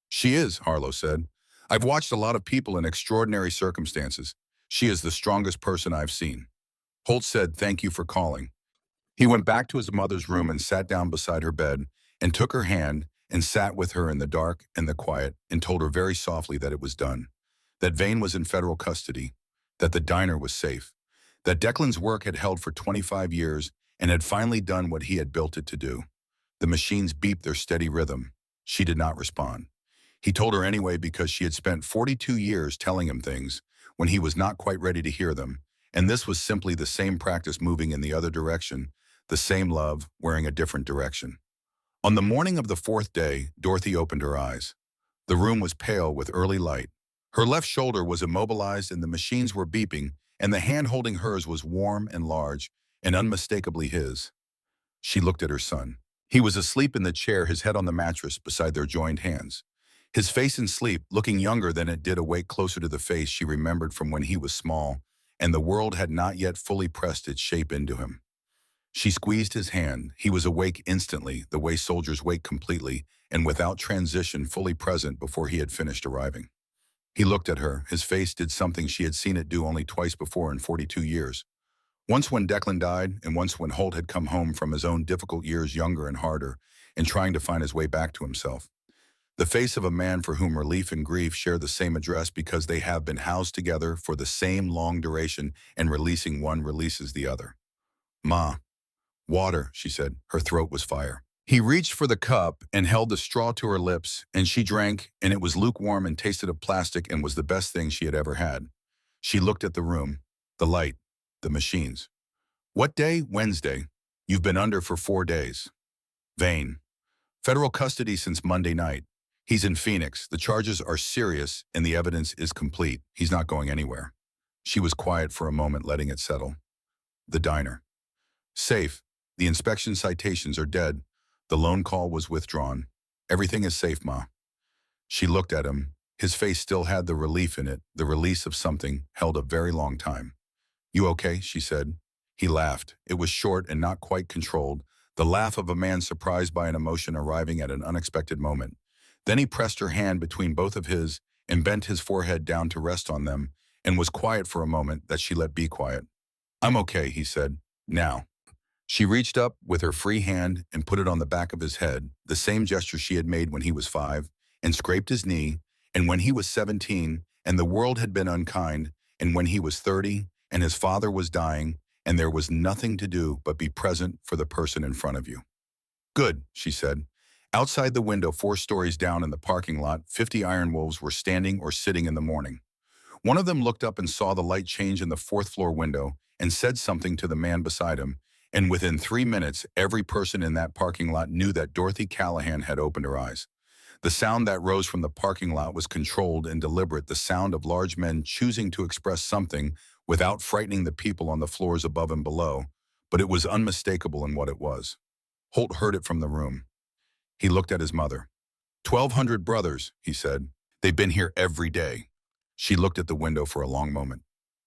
She is, Harlow said. I've watched a lot of people in extraordinary circumstances. She is the strongest person I've seen. Holt said, thank you for calling. He went back to his mother's room and sat down beside her bed and took her hand and sat with her in the dark and the quiet and told her very softly that it was done, that Vane was in federal custody, that the diner was safe, that Declan's work had held for 25 years and had finally done what he had built it to do. The machines beeped their steady rhythm. She did not respond. He told her anyway because she had spent 42 years telling him things when he was not quite ready to hear them, and this was simply the same practice moving in the other direction, the same love wearing a different direction. On the morning of the 4th day, Dorothy opened her eyes. The room was pale with early light. Her left shoulder was immobilized and the machines were beeping, and the hand holding hers was warm and large and unmistakably his. She looked at her son. He was asleep in the chair, his head on the mattress beside their joined hands. His face in sleep, looking younger than it did awake, closer to the face she remembered from when he was small, and the world had not yet fully pressed its shape into him. She squeezed his hand. He was awake instantly, the way soldiers wake completely, and without transition, fully present before he had finished arriving. He looked at her. His face did something she had seen it do only twice before in 42 years. Once when Declan died, and once when Holt had come home from his own difficult years, younger and harder, and trying to find his way back to himself. The face of a man for whom relief and grief share the same address because they have been housed together for the same long duration, and releasing one releases the other. Ma. Water, she said. Her throat was fire. He reached for the cup and held the straw to her lips, and she drank, and it was lukewarm and tasted of plastic and was the best thing she had ever had. She looked at the room, the light, the machines. What day? Wednesday. You've been under for 4 days. Vane. Federal custody since Monday night. He's in Phoenix. The charges are serious and the evidence is complete. He's not going anywhere. She was quiet for a moment, letting it settle. The diner. Safe. The inspection citations are dead. The loan call was withdrawn. Everything is safe, Ma. She looked at him. His face still had the relief in it, the release of something held a very long time. You okay? She said. He laughed. It was short and not quite controlled, the laugh of a man surprised by an emotion arriving at an unexpected moment. Then he pressed her hand between both of his and bent his forehead down to rest on them, and was quiet for a moment that she let be quiet. I'm okay, he said. Now. She reached up with her free hand and put it on the back of his head, the same gesture she had made when he was 5, and scraped his knee, and when he was 17, and the world had been unkind, and when he was 30, and his father was dying, and there was nothing to do but be present for the person in front of you. Good, she said. Outside the window, 4 stories down in the parking lot, 50 iron wolves were standing or sitting in the morning. One of them looked up and saw the light change in the 4th floor window and said something to the man beside him, and within 3 minutes, every person in that parking lot knew that Dorothy Callahan had opened her eyes. The sound that rose from the parking lot was controlled and deliberate, the sound of large men choosing to express something without frightening the people on the floors above and below, but it was unmistakable in what it was. Holt heard it from the room. He looked at his mother. 1,200 brothers, he said. They've been here every day. She looked at the window for a long moment.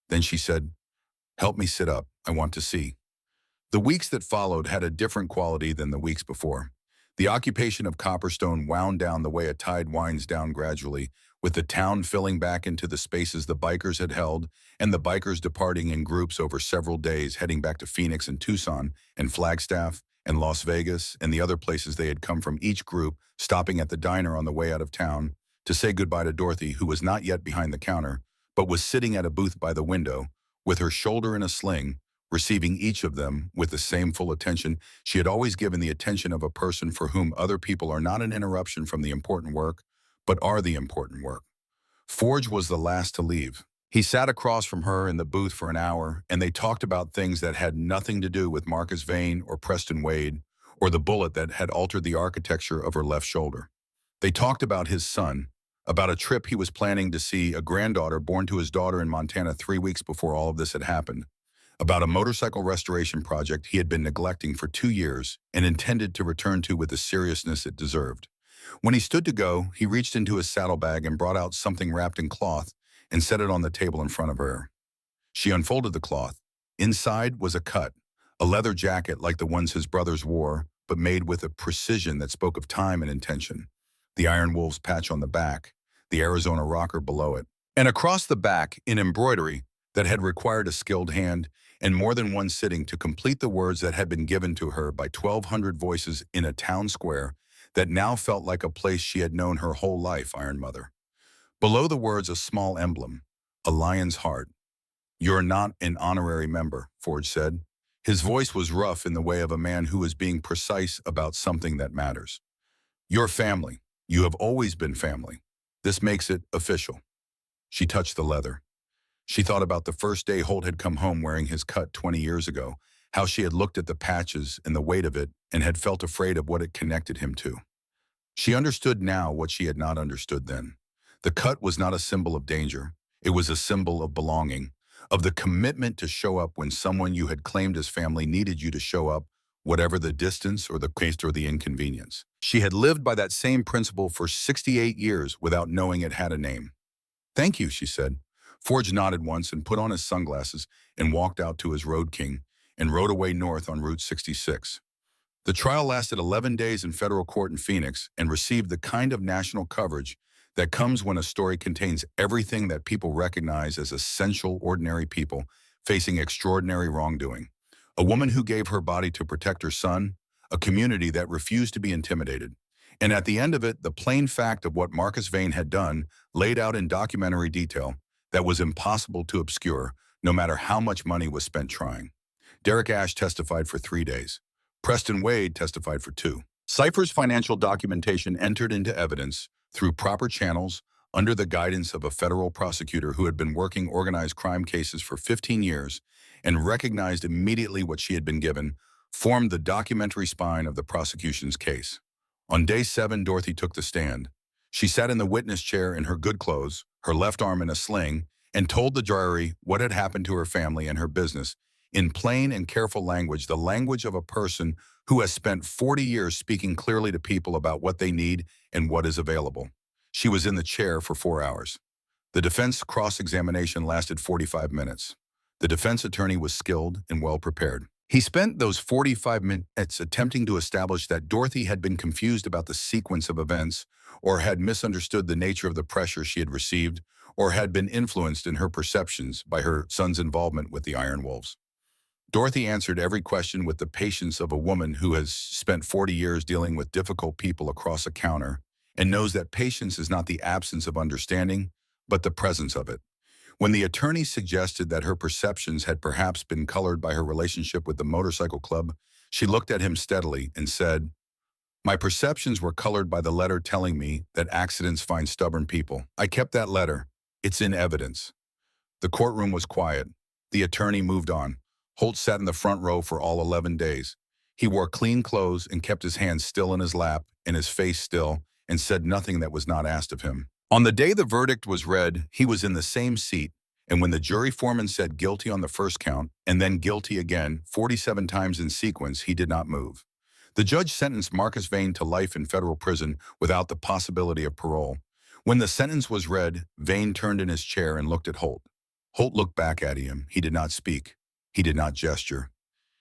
Then she said, help me sit up. I want to see. The weeks that followed had a different quality than the weeks before. The occupation of Copperstone wound down the way a tide winds down gradually, with the town filling back into the spaces the bikers had held, and the bikers departing in groups over several days, heading back to Phoenix and Tucson and Flagstaff and Las Vegas and the other places they had come from, each group stopping at the diner on the way out of town to say goodbye to Dorothy, who was not yet behind the counter, but was sitting at a booth by the window, with her shoulder in a sling, receiving each of them with the same full attention she had always given the attention of a person for whom other people are not an interruption from the important work, but are the important work. Forge was the last to leave. He sat across from her in the booth for an hour, and they talked about things that had nothing to do with Marcus Vane or Preston Wade, or the bullet that had altered the architecture of her left shoulder. They talked about his son, about a trip he was planning to see a granddaughter born to his daughter in Montana 3 weeks before all of this had happened, about a motorcycle restoration project he had been neglecting for 2 years and intended to return to with the seriousness it deserved. When he stood to go, he reached into his saddlebag and brought out something wrapped in cloth and set it on the table in front of her. She unfolded the cloth. Inside was a cut, a leather jacket like the ones his brothers wore, but made with a precision that spoke of time and intention. The Iron Wolves patch on the back, the Arizona rocker below it, and across the back, in embroidery that had required a skilled hand and more than one sitting to complete the words that had been given to her by 1,200 voices in a town square that now felt like a place she had known her whole life, Iron Mother. Below the words, a small emblem, a lion's heart. You're not an honorary member, Forge said. His voice was rough in the way of a man who was being precise about something that matters. You're family. You have always been family. This makes it official. She touched the leather. She thought about the first day Holt had come home wearing his cut 20 years ago, how she had looked at the patches and the weight of it and had felt afraid of what it connected him to. She understood now what she had not understood then. The cut was not a symbol of danger. It was a symbol of belonging, of the commitment to show up when someone you had claimed as family needed you to show up, whatever the distance or the cost or the inconvenience. She had lived by that same principle for 68 years without knowing it had a name. Thank you, she said. Forge nodded once and put on his sunglasses and walked out to his Road King and rode away north on Route 66. The trial lasted 11 days in federal court in Phoenix and received the kind of national coverage that comes when a story contains everything that people recognize as essential ordinary people facing extraordinary wrongdoing. A woman who gave her body to protect her son, a community that refused to be intimidated. And at the end of it, the plain fact of what Marcus Vane had done, laid out in documentary detail, that was impossible to obscure, no matter how much money was spent trying. Derek Ash testified for 3 days. Preston Wade testified for 2. Cypher's financial documentation entered into evidence through proper channels under the guidance of a federal prosecutor who had been working organized crime cases for 15 years and recognized immediately what she had been given, formed the documentary spine of the prosecution's case. On day 7, Dorothy took the stand. She sat in the witness chair in her good clothes, her left arm in a sling, and told the jury what had happened to her family and her business in plain and careful language, the language of a person who has spent 40 years speaking clearly to people about what they need and what is available. She was in the chair for 4 hours. The defense cross-examination lasted 45 minutes. The defense attorney was skilled and well-prepared. He spent those 45 minutes attempting to establish that Dorothy had been confused about the sequence of events, or had misunderstood the nature of the pressure she had received, or had been influenced in her perceptions by her son's involvement with the Iron Wolves. Dorothy answered every question with the patience of a woman who has spent 40 years dealing with difficult people across a counter and knows that patience is not the absence of understanding, but the presence of it. When the attorney suggested that her perceptions had perhaps been colored by her relationship with the motorcycle club, she looked at him steadily and said, "My perceptions were colored by the letter telling me that accidents find stubborn people. I kept that letter. It's in evidence." The courtroom was quiet. The attorney moved on. Holt sat in the front row for all 11 days. He wore clean clothes and kept his hands still in his lap and his face still, and said nothing that was not asked of him. On the day the verdict was read, he was in the same seat, and when the jury foreman said guilty on the first count, and then guilty again 47 times in sequence, he did not move. The judge sentenced Marcus Vane to life in federal prison without the possibility of parole. When the sentence was read, Vane turned in his chair and looked at Holt. Holt looked back at him. He did not speak. He did not gesture.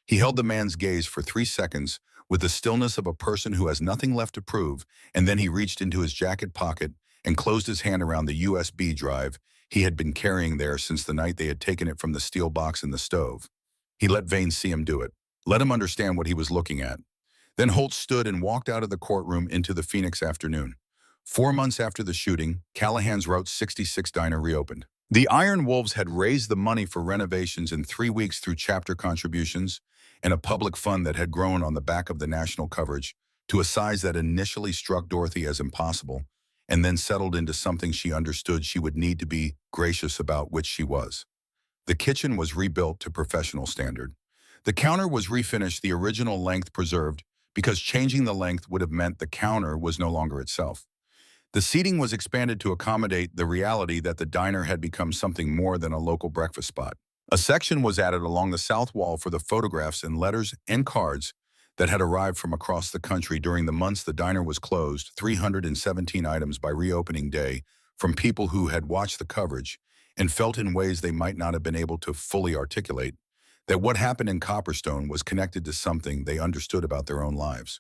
He held the man's gaze for 3 seconds with the stillness of a person who has nothing left to prove, and then he reached into his jacket pocket and closed his hand around the USB drive he had been carrying there since the night they had taken it from the steel box in the stove. He let Vane see him do it, let him understand what he was looking at. Then Holt stood and walked out of the courtroom into the Phoenix afternoon. 4 months after the shooting, Callahan's Route 66 diner reopened. The Iron Wolves had raised the money for renovations in 3 weeks through chapter contributions and a public fund that had grown on the back of the national coverage to a size that initially struck Dorothy as impossible and then settled into something she understood she would need to be gracious about, which she was. The kitchen was rebuilt to professional standard. The counter was refinished, the original length preserved, because changing the length would have meant the counter was no longer itself. The seating was expanded to accommodate the reality that the diner had become something more than a local breakfast spot. A section was added along the south wall for the photographs and letters and cards that had arrived from across the country during the months the diner was closed, 317 items by reopening day, from people who had watched the coverage and felt in ways they might not have been able to fully articulate that what happened in Copperstone was connected to something they understood about their own lives.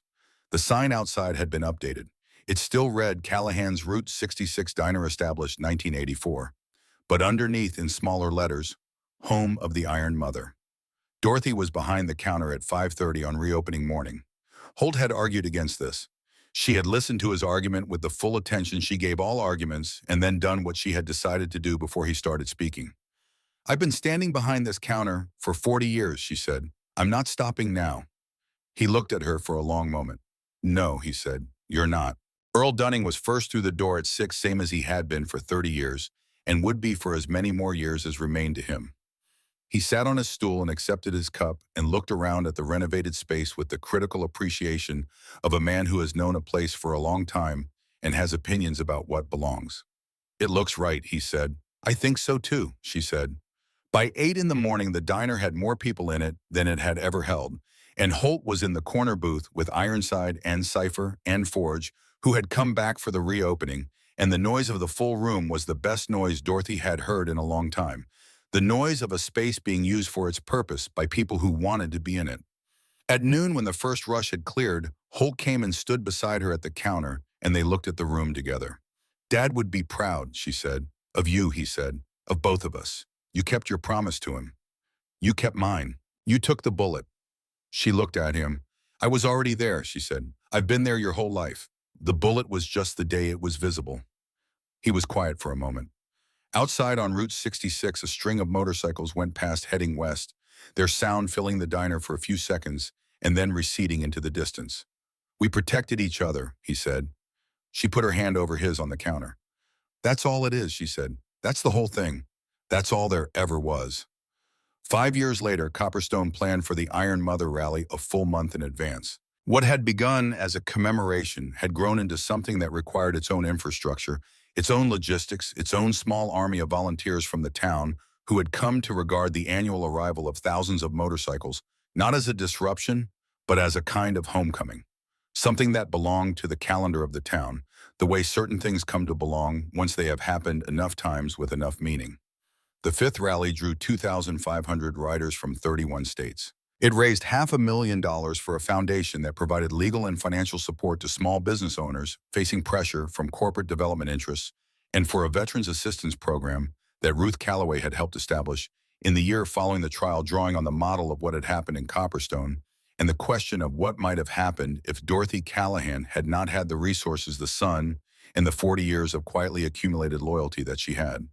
The sign outside had been updated. It still read Callahan's Route 66 Diner established 1984, but underneath in smaller letters, Home of the Iron Mother. Dorothy was behind the counter at 5:30 on reopening morning. Holt had argued against this. She had listened to his argument with the full attention she gave all arguments and then done what she had decided to do before he started speaking. "I've been standing behind this counter for 40 years, she said. "I'm not stopping now." He looked at her for a long moment. "No," he said, "you're not." Earl Dunning was first through the door at 6, same as he had been for 30 years, and would be for as many more years as remained to him. He sat on his stool and accepted his cup and looked around at the renovated space with the critical appreciation of a man who has known a place for a long time and has opinions about what belongs. "It looks right," he said. "I think so too," she said. By 8 in the morning, the diner had more people in it than it had ever held, and Holt was in the corner booth with Ironside and Cypher and Forge, who had come back for the reopening, and the noise of the full room was the best noise Dorothy had heard in a long time. The noise of a space being used for its purpose by people who wanted to be in it. At noon, when the first rush had cleared, Holt came and stood beside her at the counter, and they looked at the room together. "Dad would be proud," she said. "Of you," he said. "Of both of us. You kept your promise to him. You kept mine. You took the bullet." She looked at him. "I was already there," she said. "I've been there your whole life. The bullet was just the day it was visible." He was quiet for a moment. Outside on Route 66, a string of motorcycles went past heading west, their sound filling the diner for a few seconds and then receding into the distance. We protected each other, he said. She put her hand over his on the counter. That's all it is, she said. That's the whole thing. That's all there ever was. 5 years later, Copperstone planned for the Iron Mother rally a full month in advance. What had begun as a commemoration had grown into something that required its own infrastructure, its own logistics, its own small army of volunteers from the town who had come to regard the annual arrival of thousands of motorcycles not as a disruption, but as a kind of homecoming. Something that belonged to the calendar of the town, the way certain things come to belong once they have happened enough times with enough meaning. The fifth rally drew 2,500 riders from 31 states. It raised $500,000 for a foundation that provided legal and financial support to small business owners facing pressure from corporate development interests, and for a veterans assistance program that Ruth Calloway had helped establish in the year following the trial, drawing on the model of what had happened in Copperstone and the question of what might have happened if Dorothy Callahan had not had the resources, the son, and the 40 years of quietly accumulated loyalty that she had.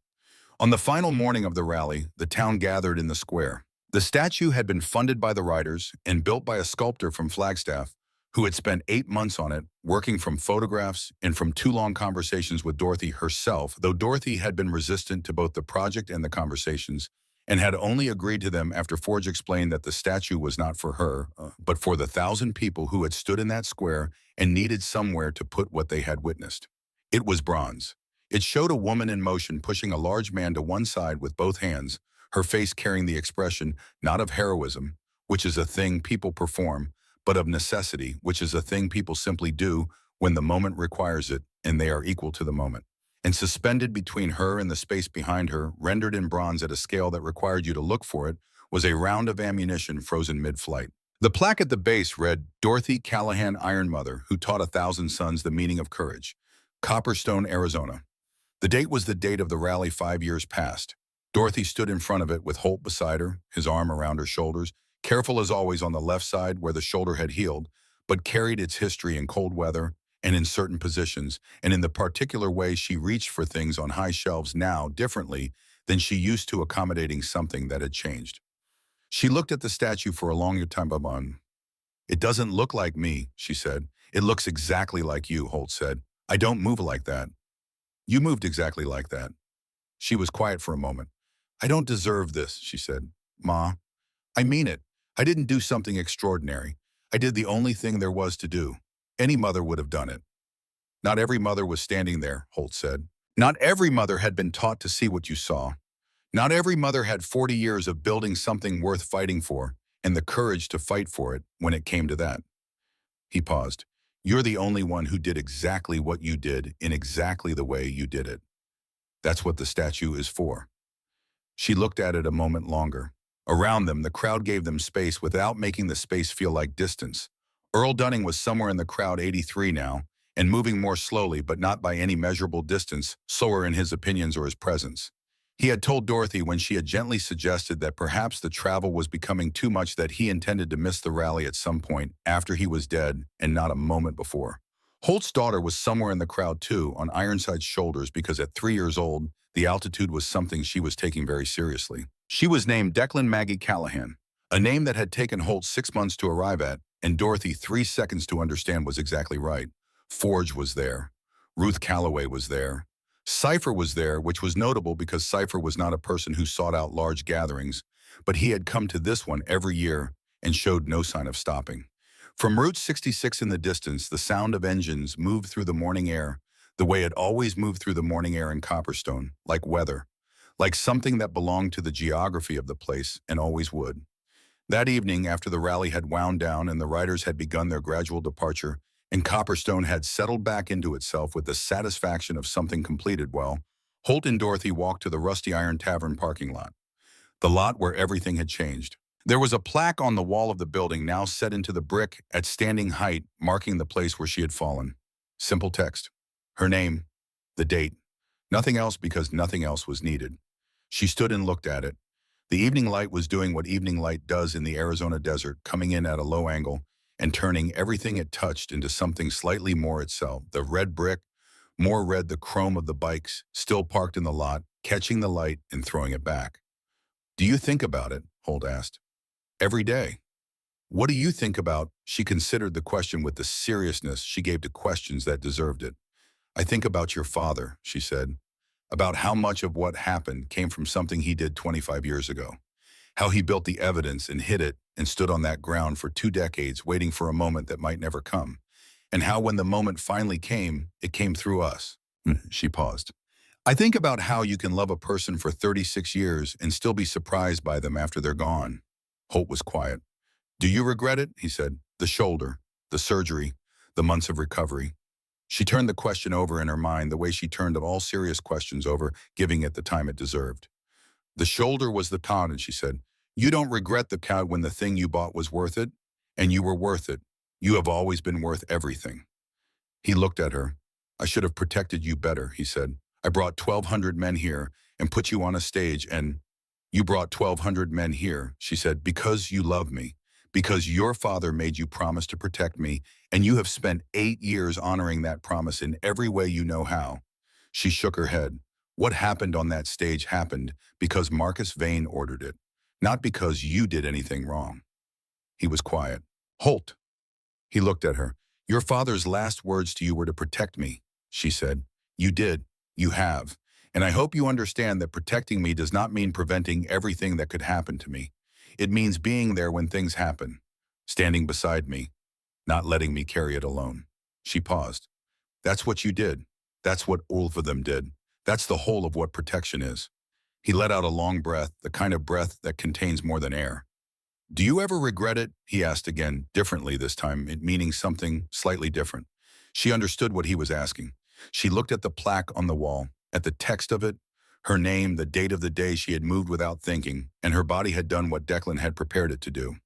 On the final morning of the rally, the town gathered in the square. The statue had been funded by the riders and built by a sculptor from Flagstaff who had spent 8 months on it, working from photographs and from 2 long conversations with Dorothy herself, though Dorothy had been resistant to both the project and the conversations, and had only agreed to them after Forge explained that the statue was not for her, but for the 1,000 people who had stood in that square and needed somewhere to put what they had witnessed. It was bronze. It showed a woman in motion pushing a large man to one side with both hands, her face carrying the expression not of heroism, which is a thing people perform, but of necessity, which is a thing people simply do when the moment requires it and they are equal to the moment. And suspended between her and the space behind her, rendered in bronze at a scale that required you to look for it, was a round of ammunition frozen mid-flight. The plaque at the base read, "Dorothy Callahan Iron Mother, who taught 1,000 sons the meaning of courage. Copperstone, Arizona." The date was the date of the rally 5 years past. Dorothy stood in front of it with Holt beside her, his arm around her shoulders, careful as always on the left side where the shoulder had healed, but carried its history in cold weather and in certain positions, and in the particular way she reached for things on high shelves now differently than she used to, accommodating something that had changed. She looked at the statue for a longer time. "It doesn't look like me," she said. "It looks exactly like you," Holt said. "I don't move like that. You moved exactly like that." She was quiet for a moment. "I don't deserve this," she said. "Ma, I mean it. I didn't do something extraordinary. I did the only thing there was to do. Any mother would have done it." "Not every mother was standing there," Holt said. "Not every mother had been taught to see what you saw. Not every mother had 40 years of building something worth fighting for and the courage to fight for it when it came to that." He paused. "You're the only one who did exactly what you did in exactly the way you did it. That's what the statue is for." She looked at it a moment longer. Around them, the crowd gave them space without making the space feel like distance. Earl Dunning was somewhere in the crowd, 83 now, and moving more slowly, but not by any measurable distance, slower in his opinions or his presence. He had told Dorothy when she had gently suggested that perhaps the travel was becoming too much that he intended to miss the rally at some point after he was dead and not a moment before. Holt's daughter was somewhere in the crowd too, on Ironside's shoulders, because at 3 years old, the altitude was something she was taking very seriously. She was named Declan Maggie Callahan, a name that had taken Holt 6 months to arrive at, and Dorothy 3 seconds to understand was exactly right. Forge was there. Ruth Calloway was there. Cypher was there, which was notable because Cypher was not a person who sought out large gatherings, but he had come to this one every year and showed no sign of stopping. From Route 66 in the distance, the sound of engines moved through the morning air, the way it always moved through the morning air in Copperstone, like weather, like something that belonged to the geography of the place and always would. That evening, after the rally had wound down and the riders had begun their gradual departure, and Copperstone had settled back into itself with the satisfaction of something completed well, Holt and Dorothy walked to the Rusty Iron Tavern parking lot, the lot where everything had changed. There was a plaque on the wall of the building now set into the brick at standing height, marking the place where she had fallen. Simple text. Her name, the date. Nothing else, because nothing else was needed. She stood and looked at it. The evening light was doing what evening light does in the Arizona desert, coming in at a low angle and turning everything it touched into something slightly more itself. The red brick, more red the chrome of the bikes, still parked in the lot, catching the light and throwing it back. "Do you think about it?" Holt asked. "Every day." What do you think about? She considered the question with the seriousness she gave to questions that deserved it. I think about your father, she said, about how much of what happened came from something he did 25 years ago. How he built the evidence and hid it and stood on that ground for 2 decades waiting for a moment that might never come. And how when the moment finally came, it came through us. She paused. I think about how you can love a person for 36 years and still be surprised by them after they're gone. Holt was quiet. Do you regret it? He said. The shoulder, the surgery, the months of recovery. She turned the question over in her mind the way she turned all serious questions over, giving it the time it deserved. The shoulder was the con, and she said, you don't regret the cow when the thing you bought was worth it, and you were worth it. You have always been worth everything. He looked at her. I should have protected you better, he said. I brought 1,200 men here and put you on a stage, and you brought 1,200 men here, she said, because you love me, because your father made you promise to protect me, and you have spent 8 years honoring that promise in every way you know how. She shook her head. What happened on that stage happened because Marcus Vane ordered it, not because you did anything wrong. He was quiet. Holt. He looked at her. Your father's last words to you were to protect me, she said. You did. You have. And I hope you understand that protecting me does not mean preventing everything that could happen to me. It means being there when things happen, standing beside me, not letting me carry it alone. She paused. That's what you did. That's what all of them did. That's the whole of what protection is. He let out a long breath, the kind of breath that contains more than air. Do you ever regret it? He asked again, differently this time, it meaning something slightly different. She understood what he was asking. She looked at the plaque on the wall, at the text of it, her name, the date of the day she had moved without thinking, and her body had done what Declan had prepared it to do.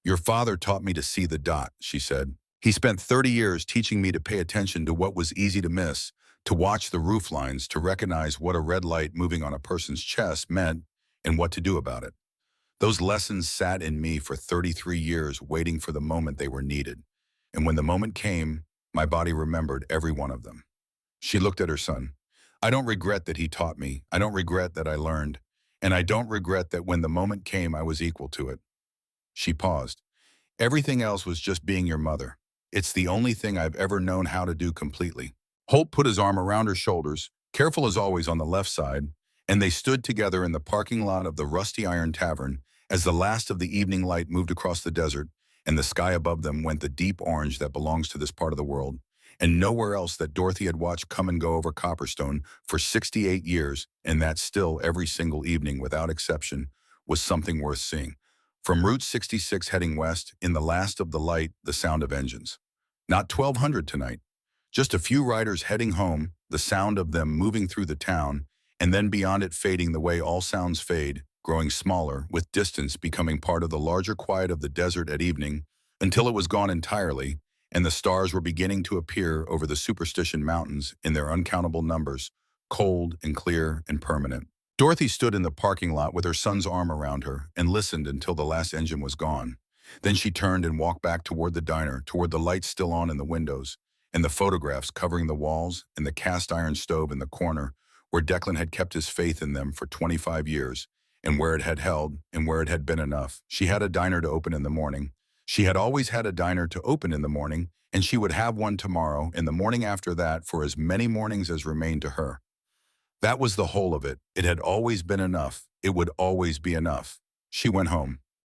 Your father taught me to see the dot, she said. He spent 30 years teaching me to pay attention to what was easy to miss, to watch the roof lines, to recognize what a red light moving on a person's chest meant and what to do about it. Those lessons sat in me for 33 years waiting for the moment they were needed. And when the moment came, my body remembered every one of them. She looked at her son. I don't regret that he taught me. I don't regret that I learned. And I don't regret that when the moment came, I was equal to it. She paused. Everything else was just being your mother. It's the only thing I've ever known how to do completely. Holt put his arm around her shoulders, careful as always on the left side, and they stood together in the parking lot of the Rusty Iron Tavern as the last of the evening light moved across the desert, and the sky above them went the deep orange that belongs to this part of the world, and nowhere else that Dorothy had watched come and go over Copperstone for 68 years, and that still every single evening without exception was something worth seeing. From Route 66 heading west, in the last of the light, the sound of engines. Not 1,200 tonight. Just a few riders heading home, the sound of them moving through the town, and then beyond it fading the way all sounds fade, growing smaller, with distance becoming part of the larger quiet of the desert at evening, until it was gone entirely, and the stars were beginning to appear over the Superstition Mountains in their uncountable numbers, cold and clear and permanent. Dorothy stood in the parking lot with her son's arm around her and listened until the last engine was gone. Then she turned and walked back toward the diner, toward the lights still on in the windows, and the photographs covering the walls, and the cast iron stove in the corner, where Declan had kept his faith in them for 25 years, and where it had held, and where it had been enough. She had a diner to open in the morning. She had always had a diner to open in the morning, and she would have one tomorrow, and the morning after that, for as many mornings as remained to her. That was the whole of it. It had always been enough. It would always be enough. She went home.